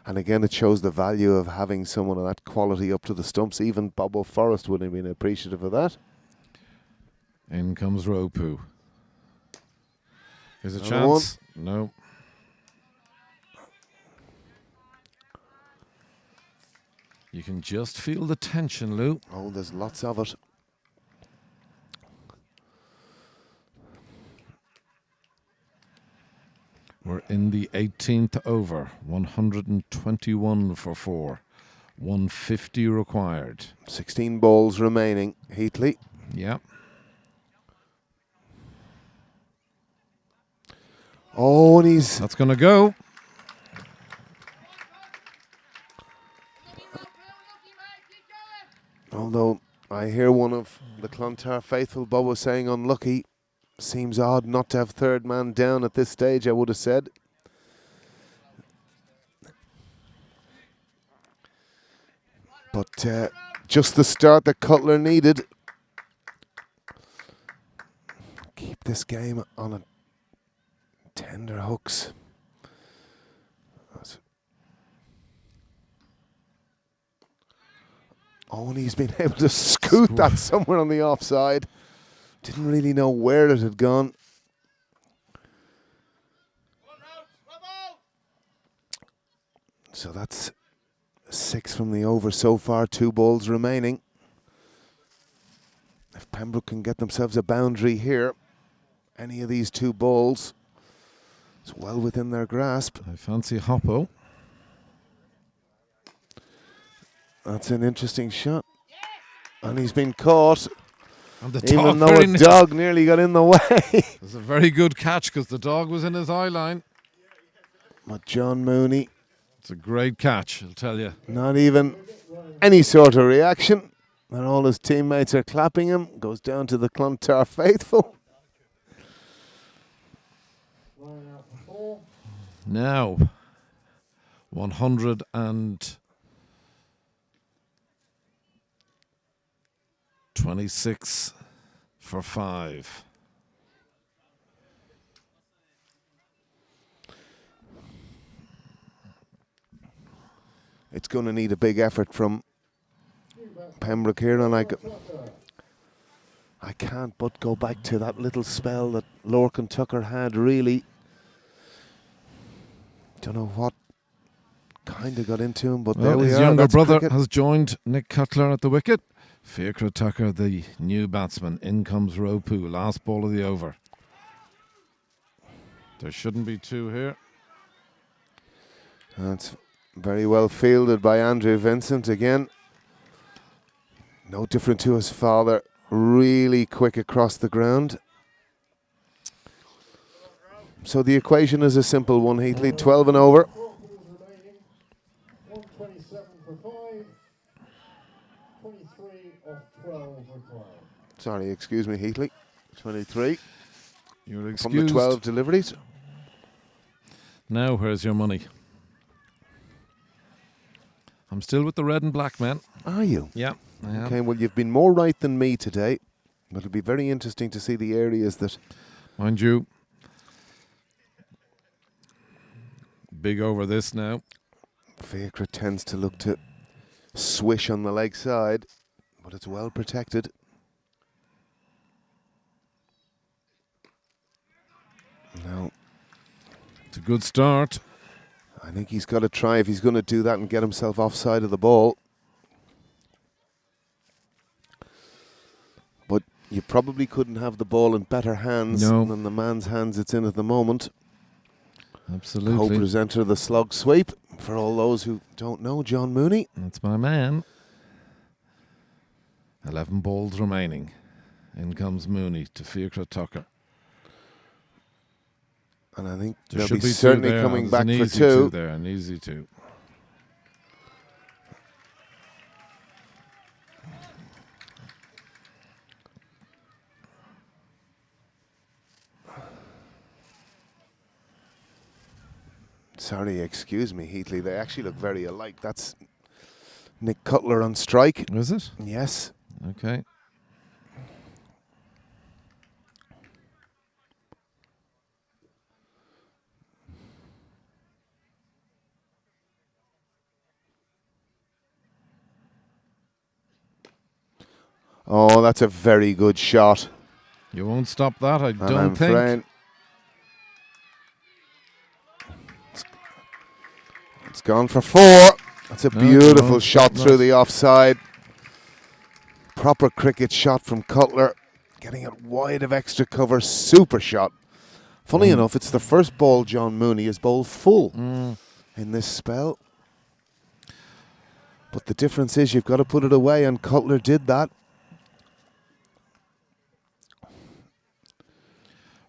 And again, it shows the value of having someone of that quality up to the stumps. Even Bobo Forrest would have been appreciative of that. In comes Ropu. Here's a Another chance. No. You can just feel the tension, Lou. Oh, there's lots of it. We're in the 18th over. 121 for 4. 150 required. 16 balls remaining. Heatley. Yeah. Oh, and he's... That's going to go. Although I hear one of the Clontarf faithful, Bob, was saying unlucky. Seems odd not to have third man down at this stage, I would have said. But just the start that Cutler needed. Keep this game on a tender hooks. Oh, and he's been able to scoot that somewhere on the offside. Didn't really know where it had gone. So that's 6 from the over so far, 2 balls remaining. If Pembroke can get themselves a boundary here, any of these 2 balls, it's well within their grasp. I fancy Hoppo. That's an interesting shot. And he's been caught, And the even dog though very a dog nearly got in the way. It's a very good catch because the dog was in his eye line. But John Mooney, It's a great catch, I'll tell you. not even any sort of reaction. And all his teammates are clapping him. Goes down to the Clontarf faithful. Line out for 4. Now, 126 for 5. It's going to need a big effort from Pembroke here, and I can't but go back to that little spell that Lorcan Tucker had, really. Don't know what kind of got into him, but there we his are. younger That's brother cricket. has joined Nick Cutler at the wicket. Fiacre Tucker, the new batsman. In comes Ropu, last ball of the over. There shouldn't be 2 here. That's very well fielded by Andrew Vincent again. No different to his father. Really quick across the ground. So the equation is a simple one, Heatley. 12 and over. 4 balls remaining. 127 for 5. 23 off 12 required. Sorry, excuse me, Heatley. 23 You're from the excused. 12 deliveries. Now, where's your money? I'm still with the red and black, man. Are you? Yeah, I am. Okay, well, you've been more right than me today. It'll be very interesting to see the areas that... Mind you, big over this now. Fiacre tends to look to swish on the leg side, but it's well protected. Now, It's a good start. I think he's got to try if he's going to do that and get himself offside of the ball. But you probably couldn't have the ball in better hands No. than the man's hands it's in at the moment. Absolutely. Co-presenter of the slug sweep. For all those who don't know, John Mooney. That's my man. 11 balls remaining. In comes Mooney to Fiacre Tucker. And I think There they'll should be be 2 certainly there. coming There's back an for easy 2. there, an easy 2. Sorry, excuse me, Heatley. They actually look very alike. That's Nick Cutler on strike. Is it? Yes. Okay. Oh, that's a very good shot. You won't stop that, I And don't I'm think. afraid it's gone for 4. That's a No, you beautiful won't shot stop through that. the offside. Proper cricket shot from Cutler. Getting it wide of extra cover. Super shot. Funny enough, it's the first ball John Mooney has bowled full in this spell. But the difference is you've got to put it away, and Cutler did that.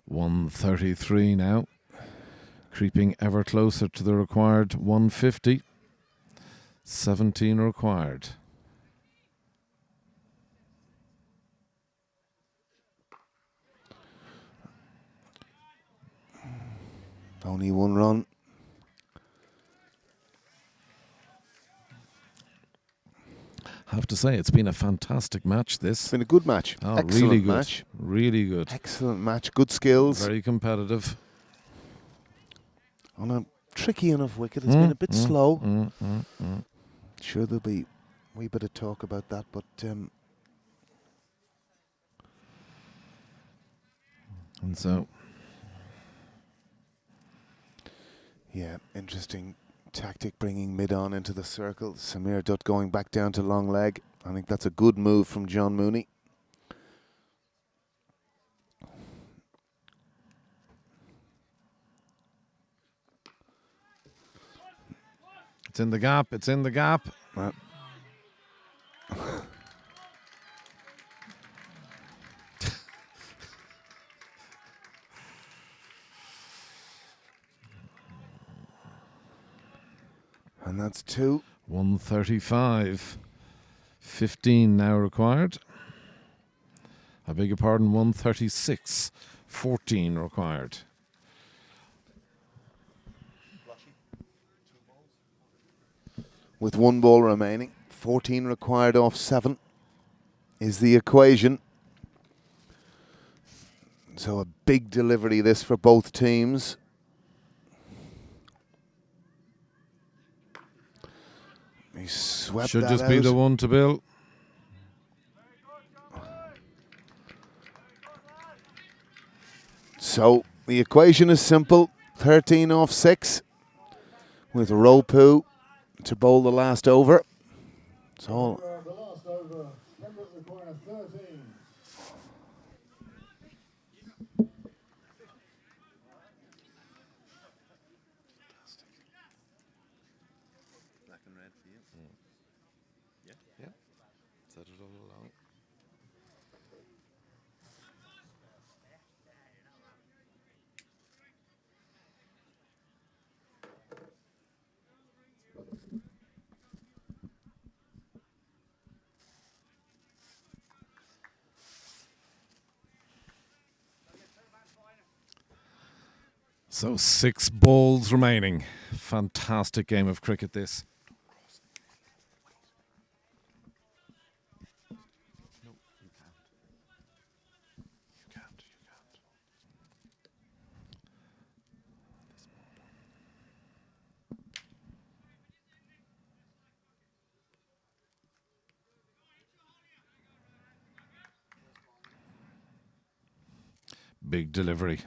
133 now. Creeping ever closer to the required 150. 17 required. Only 1 run. Have to say, it's been a fantastic match, this. It's been a good match. Oh, Excellent really good. match. Really good. Excellent match. Good skills. Very competitive. On a tricky enough wicket. It's been a bit slow. Mm. Sure, there'll be a wee bit of talk about that, but And so, yeah, interesting tactic bringing mid on into the circle. Samir Dutt going back down to long leg. I think that's a good move from John Mooney. it's in the gap. It's in the gap. And that's 2. 135. 15 now required. I beg your pardon, 136. 14 required. With 1 ball remaining. 14 required off 7 is the equation. So a big delivery this for both teams. He swept Should that just out. be the one to Bill. So the equation is simple. 13 off 6 with Ropu to bowl the last over. It's all. The last over, Pembroke require 13. Black and red for you. Yeah. Said it all along. So 6 balls remaining. Fantastic game of cricket, this. No, you can't. You can't. Big delivery.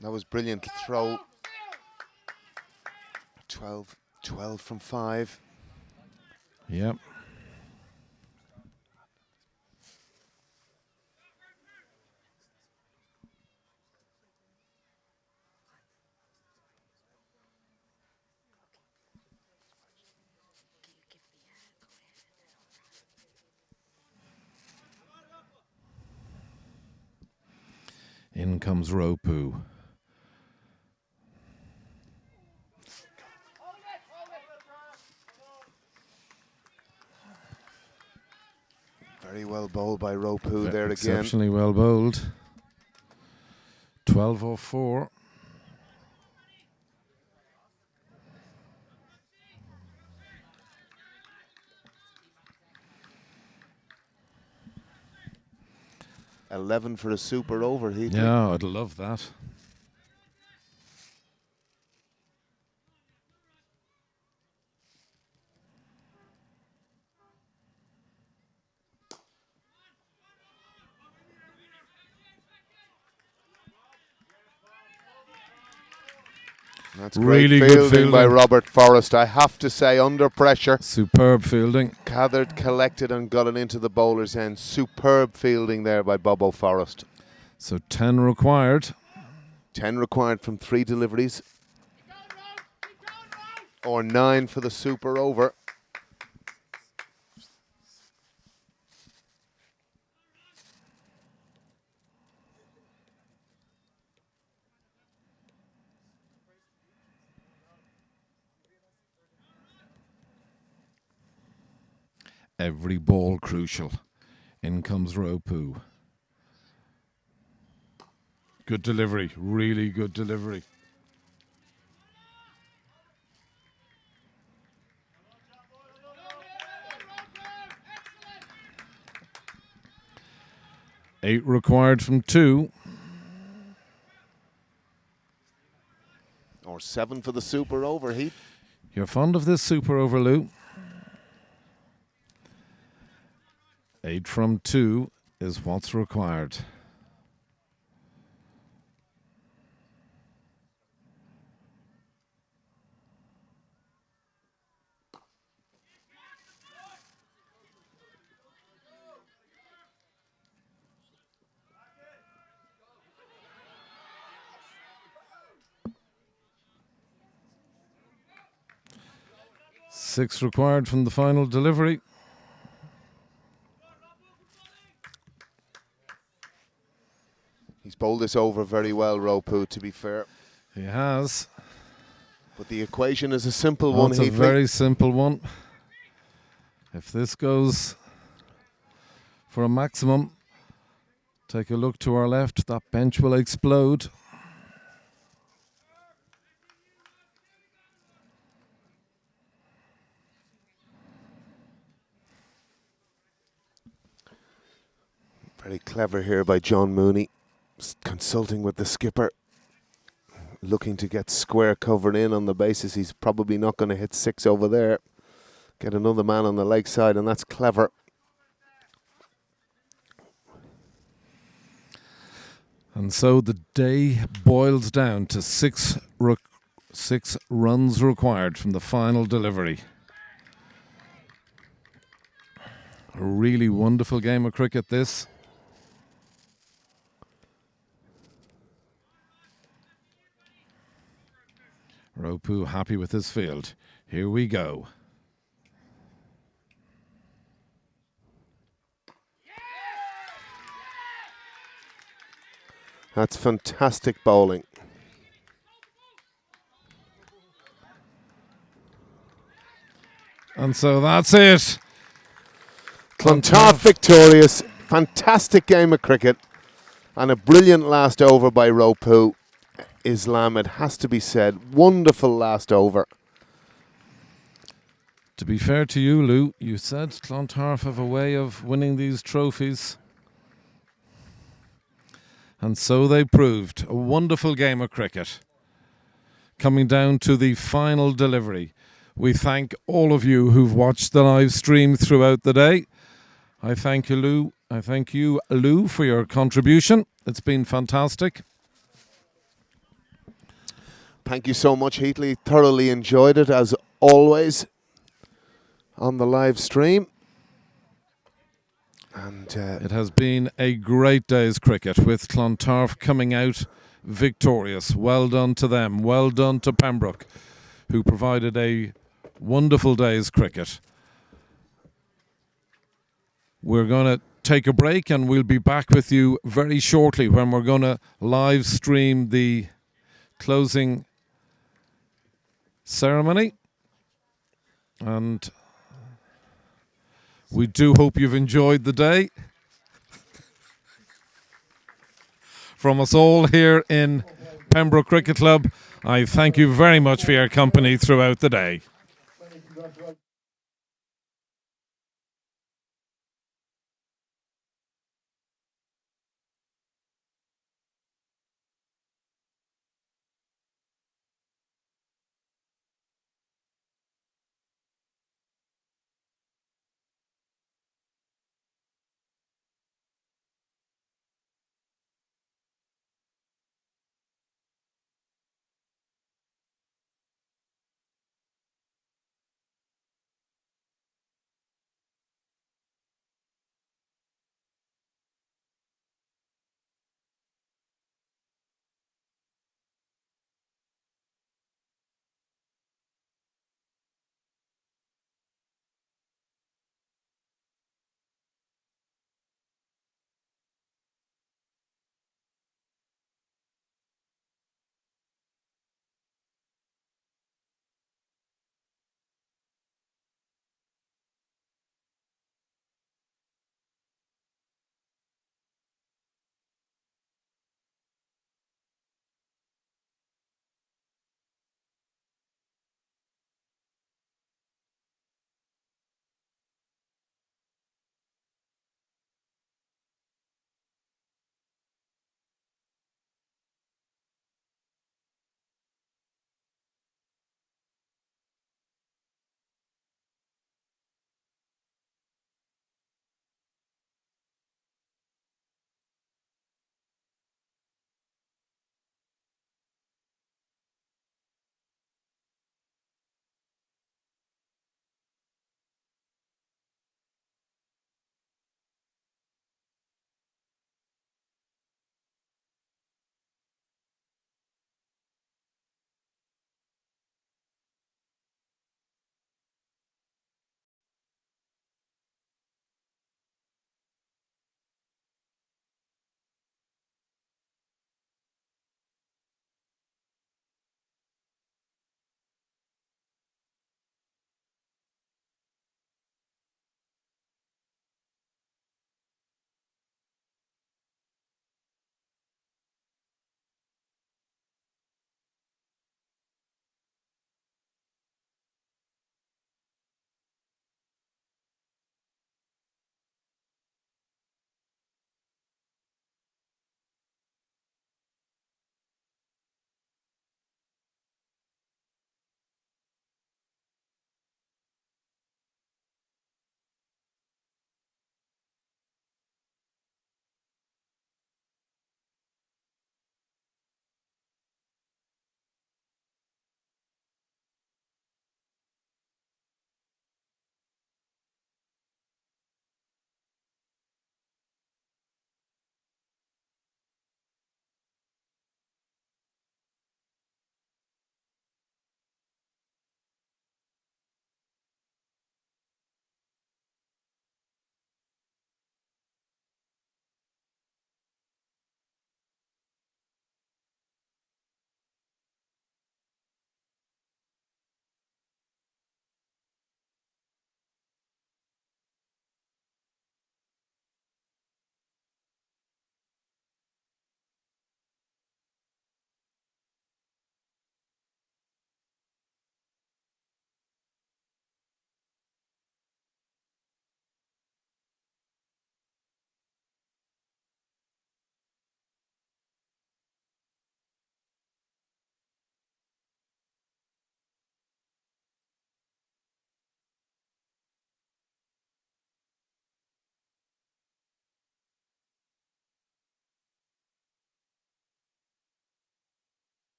That was brilliant throw. 12 from 5. Yep. In comes Ropu. Very well bowled by Ropu there again. Exceptionally well bowled. 12 off 4. $11 for a super over, Heatley. Yeah, I'd love that. That's Really great good fielding by fielding. Robert Forrest, I have to say, under pressure. Superb fielding. Gathered, collected and got it into the bowler's end. Superb fielding there by Bobo Forrest. So 10 required. 10 required from 3 deliveries. Or 9 for the super over. Every ball crucial. In comes Ropu. Good delivery. Really good delivery. Eight required from 2. Or 7 for the super over, Heath. You're fond of this super over, Lou. 8 from 2 is what's required. Six required from the final delivery. He's bowled this over very well, Ropu, to be fair. He has. But the equation is a simple Well, one, it's a Heath. very simple one. If this goes for a maximum, take a look to our left. That bench will explode. Very clever here by John Mooney. Consulting with the skipper. Looking to get square covered in on the basis he's probably not going to hit 6 over there. Get another man on the leg side, and that's clever. And so the day boils down to 6 runs required from the final delivery. A really wonderful game of cricket, this. Ropu happy with his field. Here we go. That's fantastic bowling. And so that's it. Clontarf victorious. Fantastic game of cricket. And a brilliant last over by Ropu. Islam, it has to be said. Wonderful last over. To be fair to you, Lou, you said Clontarf have a way of winning these trophies. And so they proved. A wonderful game of cricket. Coming down to the final delivery. We thank all of you who've watched the live stream throughout the day. I thank you, Lou. I thank you, Lou, for your contribution. It's been fantastic. Thank you so much, Heatley. Thoroughly enjoyed it, as always, on the live stream. And it has been a great day's cricket with Clontarf coming out victorious. Well done to them. Well done to Pembroke, who provided a wonderful day's cricket. We're going to take a break and we'll be back with you very shortly when we're going to live stream the closing ceremony. And we do hope you've enjoyed the day. From us all here in Pembroke Cricket Club, I thank you very much for your company throughout the day.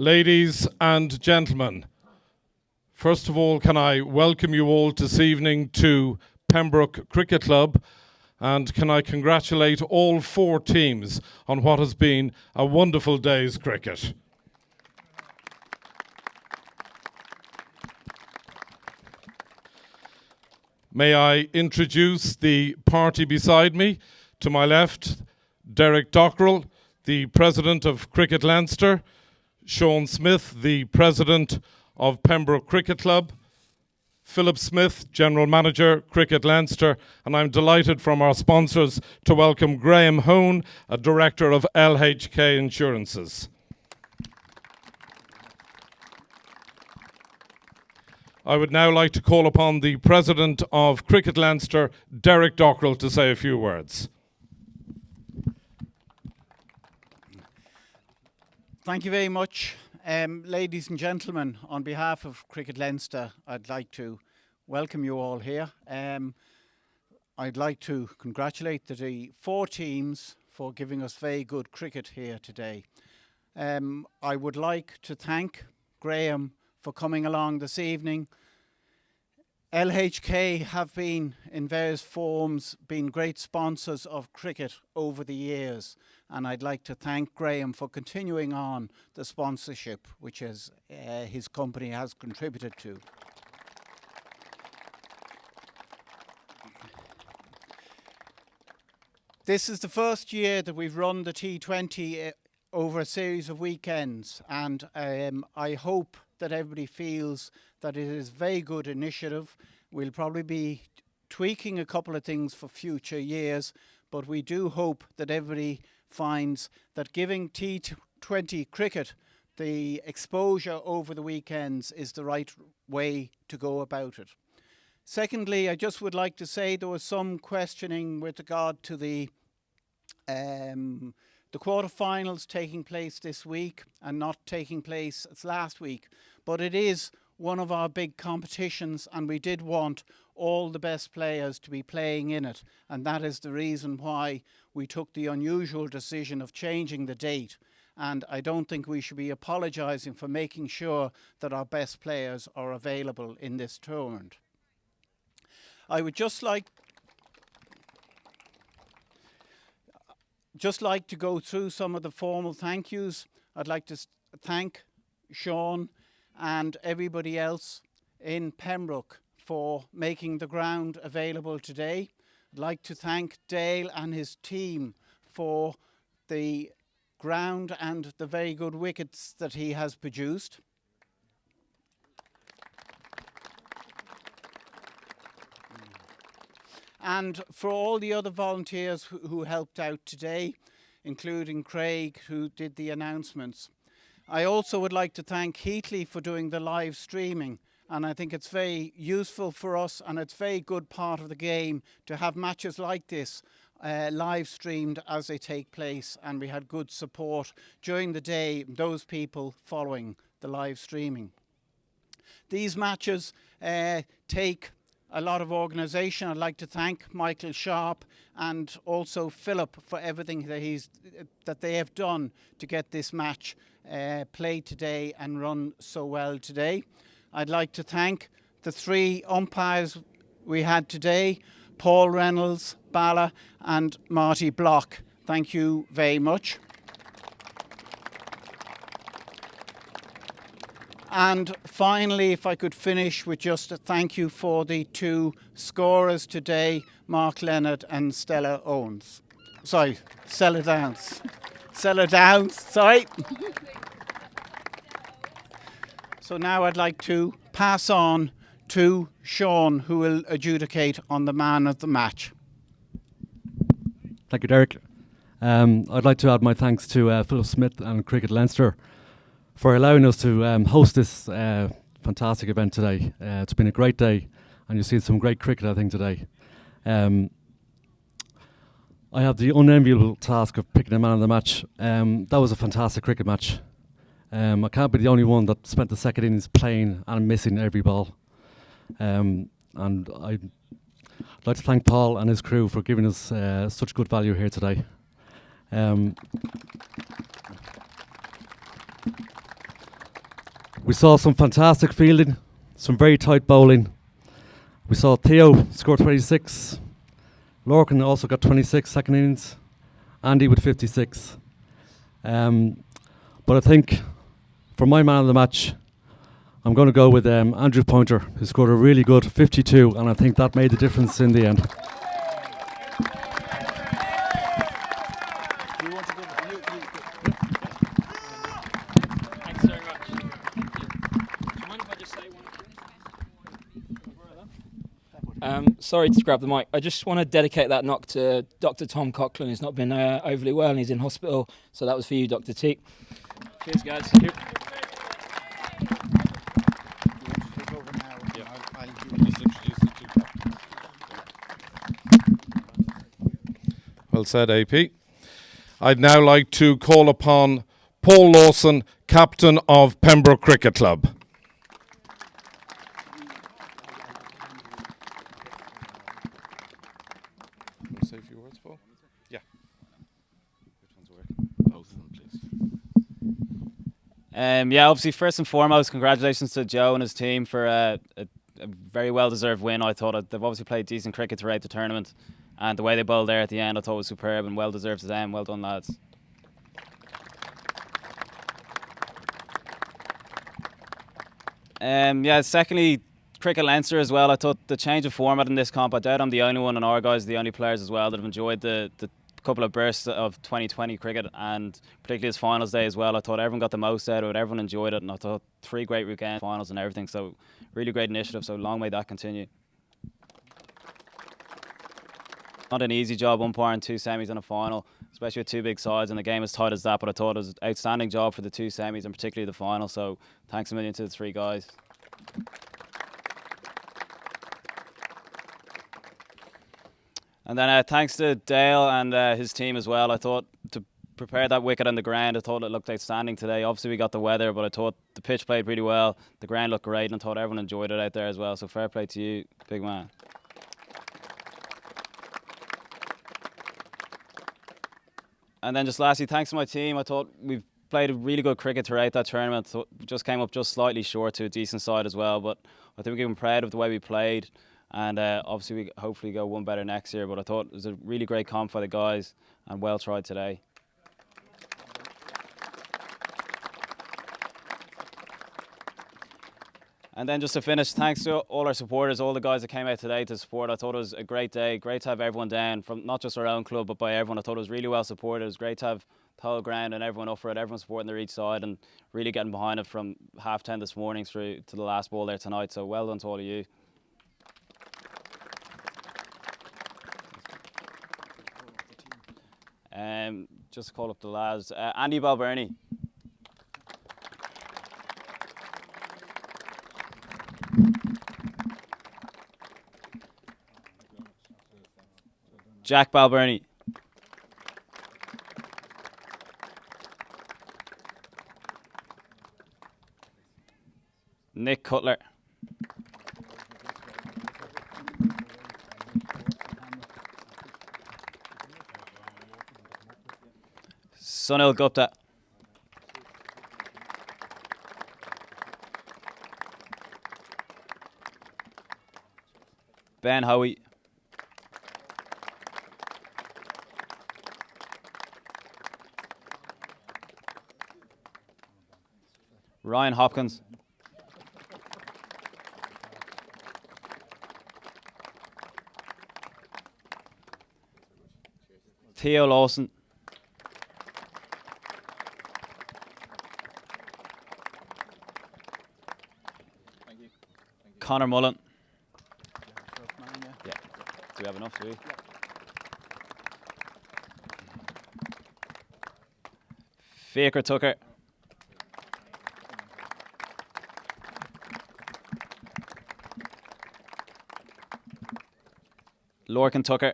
Ladies and gentlemen, first of all, can I welcome you all this evening to Pembroke Cricket Club, and can I congratulate all 4 teams on what has been a wonderful day's cricket. May I introduce the party beside me. To my left, Derek Dockrell, the President of Cricket Leinster, Sean Smith, the President of Pembroke Cricket Club, Philip Smith, General Manager, Cricket Leinster, and I'm delighted from our sponsors to welcome Graham Hone, a Director of LHK Insurances. I would now like to call upon the President of Cricket Leinster, Derek Dockrell, to say a few words. Thank you very much. Ladies and gentlemen, on behalf of Cricket Leinster, I'd like to welcome you all here. I'd like to congratulate the 4 teams for giving us very good cricket here today. I would like to thank Graham for coming along this evening. LHK have been, in various forms, been great sponsors of cricket over the years, and I'd like to thank Graham for continuing on the sponsorship which his company has contributed to. This is the first year that we've run the T20 over a series of weekends, and I hope that everybody feels that it is a very good initiative. We'll probably be tweaking a couple of things for future years, but we do hope that everybody finds that giving T20 cricket the exposure over the weekends is the right way to go about it. Secondly, I just would like to say there was some questioning with regard to the quarterfinals taking place this week and not taking place as last week. But it is one of our big competitions, and we did want all the best players to be playing in it. And that is the reason why we took the unusual decision of changing the date. And I don't think we should be apologising for making sure that our best players are available in this tournament. I would just like to go through some of the formal thank yous. I'd like to thank Sean and everybody else in Pembroke for making the ground available today. I'd like to thank Dale and his team for the ground and the very good wickets that he has produced. And for all the other volunteers who helped out today, including Craig, who did the announcements. I also would like to thank Heatley for doing the live streaming, and I think it's very useful for us, and it's a very good part of the game to have matches like this live streamed as they take place, and we had good support during the day, those people following the live streaming. These matches take a lot of organisation. I'd like to thank Michael Sharp and also Philip for everything that they have done to get this match played today and run so well today. I'd like to thank the 3 umpires we had today, Paul Reynolds, Bala and Marty Block. Thank you very much. And finally, if I could finish with just a thank you for the 2 scorers today, Mark Leonard and Stella Owens. Sorry, Stella Downs. Stella Downs, sorry. So now I'd like to pass on to Sean, who will adjudicate on the man of the match. Thank you, Derek. I'd like to add my thanks to Philip Smith and Cricket Leinster for allowing us to host this fantastic event today. It's been a great day, and you've seen some great cricket, I think, today. I have the unenviable task of picking a man of the match. That was a fantastic cricket match. I can't be the only one that spent the second innings playing and missing every ball. And I'd like to thank Paul and his crew for giving us such good value here today. We saw some fantastic fielding, some very tight bowling. We saw Theo score 26. Lorcan also got 26 second innings. Andy with 56. But I think for my man of the match, I'm going to go with Andrew Pointer, who scored a really good 52, and I think that made the difference in the end. Thanks very much. Do you mind if I just say one? Sorry to grab the mic. I just want to dedicate that knock to Dr. Tom Coughlin, who's not been overly well and he's in hospital. So that was for you, Dr. T. Cheers, guys. Well said, AP. I'd now like to call upon Paul Lawson, captain of Pembroke Cricket Club. Say a few words, Paul? Yeah. Which one's working? Both of them, please. Yeah, obviously, first and foremost, congratulations to Joe and his team for a very well-deserved win. I thought they've obviously played decent cricket throughout the tournament, and the way they bowled there at the end, I thought was superb and well-deserved to them. Well done, lads. Yeah, secondly, Cricket Leinster as well. I thought the change of format in this comp, I doubt I'm the only one, and our guys are the only players as well that have enjoyed the couple of bursts of 2020 cricket, and particularly this finals day as well. I thought everyone got the most out of it, everyone enjoyed it, and I thought 3 great weekend finals and everything, so really great initiative, so long may that continue. Not an easy job umpiring 2 semis and a final, especially with 2 big sides and a game as tight as that, but I thought it was an outstanding job for the 2 semis and particularly the final, so thanks a million to the 3 guys. And then thanks to Dale and his team as well. I thought to prepare that wicket on the ground, I thought it looked outstanding today. Obviously we got the weather, but I thought the pitch played pretty well. The ground looked great, and I thought everyone enjoyed it out there as well. So fair play to you, big man. And then just lastly, thanks to my team. I thought we've played a really good cricket throughout that tournament. So we just came up just slightly short to a decent side as well. But I think we're getting proud of the way we played. And obviously we hopefully go one better next year. But I thought it was a really great comp for the guys and well tried today. And then just to finish, thanks to all our supporters, all the guys that came out today to support. I thought it was a great day, great to have everyone down from not just our own club but by everyone. I thought it was really well supported. It was great to have the whole ground and everyone up for it, everyone supporting their each side and really getting behind it from 10:30 this morning through to the last ball there tonight. So well done to all of you. Just call up the lads. Andy Balburney. Jack Balburney. Nick Cutler. Sunil Gupta. Ben Howie. Ryan Hopkins. Theo Lawson. Connor Mullen. Yeah. Do we have enough, do we? Faker Tucker. Lorcan Tucker.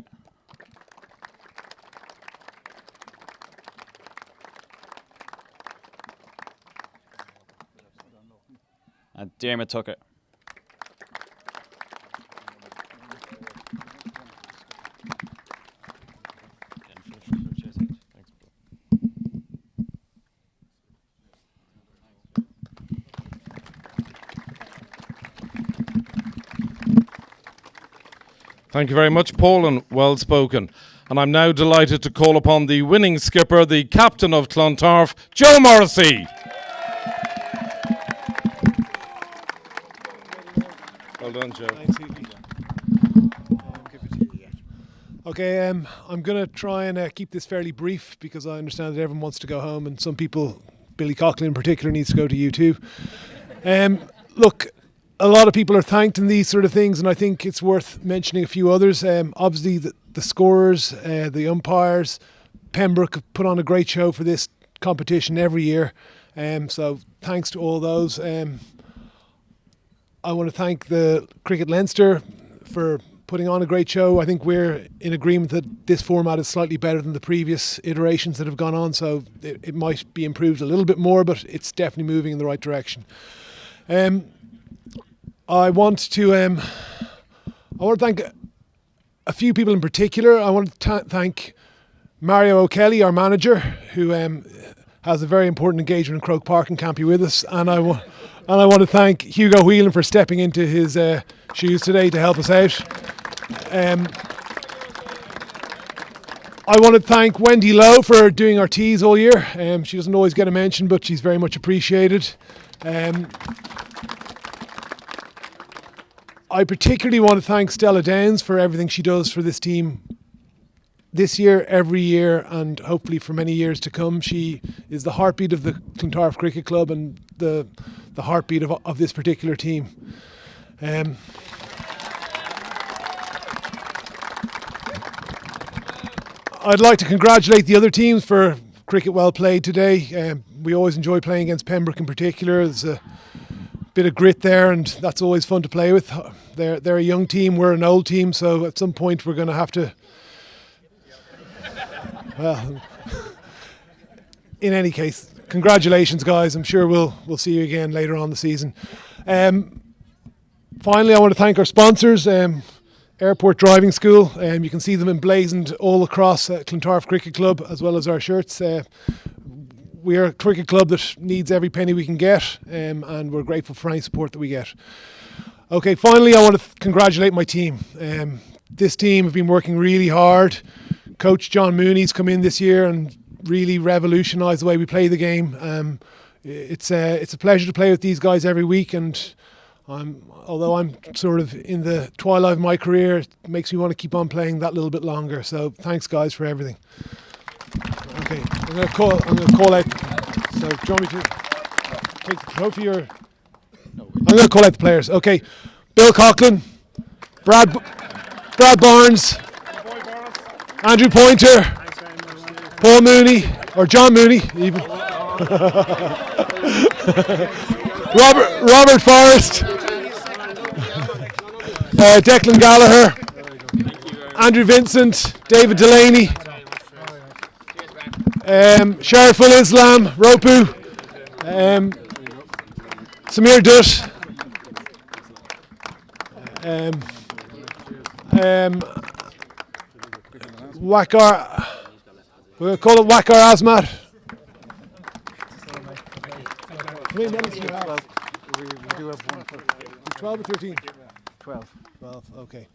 And Dermot Tucker. Thank you very much, Paul, and well spoken. And I'm now delighted to call upon the winning skipper, the captain of Clontarf, Joe Morrissey. Well done, Joe. Okay, I'm going to try and keep this fairly brief because I understand that everyone wants to go home and some people, Billy Coughlin in particular, needs to go to U2. Look, a lot of people are thanked in these sort of things, and I think it's worth mentioning a few others. Obviously, the scorers, the umpires, Pembroke have put on a great show for this competition every year. So thanks to all those. I want to thank the Cricket Leinster for putting on a great show. I think we're in agreement that this format is slightly better than the previous iterations that have gone on, so it might be improved a little bit more, but it's definitely moving in the right direction. I want to thank a few people in particular. I want to thank Mario O'Kelly, our manager, who has a very important engagement in Croke Park and can't be with us, and I want to thank Hugo Whelan for stepping into his shoes today to help us out. I want to thank Wendy Lowe for doing our teas all year. She doesn't always get a mention, but she's very much appreciated. I particularly want to thank Stella Downs for everything she does for this team this year, every year, and hopefully for many years to come. She is the heartbeat of the Clontarf Cricket Club and the heartbeat of this particular team. I'd like to congratulate the other teams for cricket well played today. We always enjoy playing against Pembroke in particular. There's a bit of grit there, and that's always fun to play with. They're a young team, we're an old team, so at some point we're going to have to... Well, in any case, congratulations, guys. I'm sure we'll see you again later on the season. Finally, I want to thank our sponsors, Airport Driving School. You can see them emblazoned all across Clontarf Cricket Club, as well as our shirts. We are a cricket club that needs every penny we can get, and we're grateful for any support that we get. Okay, finally, I want to congratulate my team. This team have been working really hard. Coach John Mooney's come in this year and really revolutionised the way we play the game. It's a pleasure to play with these guys every week, and although I'm sort of in the twilight of my career, it makes me want to keep on playing that little bit longer. So thanks, guys, for everything. Okay, I'm going to call out. So do you want me to take the trophy or? No. I'm going to call out the players. Okay, Bill Coughlin, Brad Barnes, Andrew Pointer, Paul Mooney, or John Mooney, even. Robert Forrest, Declan Gallagher, Andrew Vincent, David Delaney, Shariful Islam, Ropu, Samir Dutt, Wakar, we'll call it Wakar Azmat. How many medals do you have? We do have one. 12 or 13? 12. 12, okay.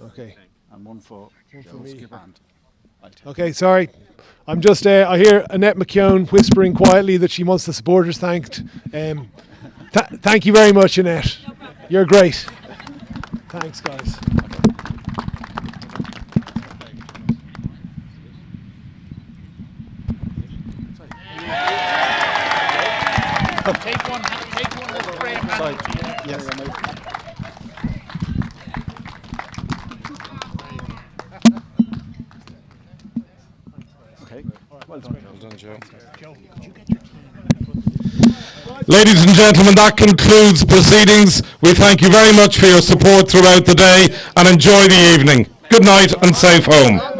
Okay. And one for me. Okay, sorry. I'm just, I hear Annette McKeown whispering quietly that she wants the supporters thanked. Thank you very much, Annette. You're great. Thanks, guys. Take one with Graham. Yes. Okay. Well done, Joe. Ladies and gentlemen, that concludes proceedings. We thank you very much for your support throughout the day and enjoy the evening. Good night and safe home.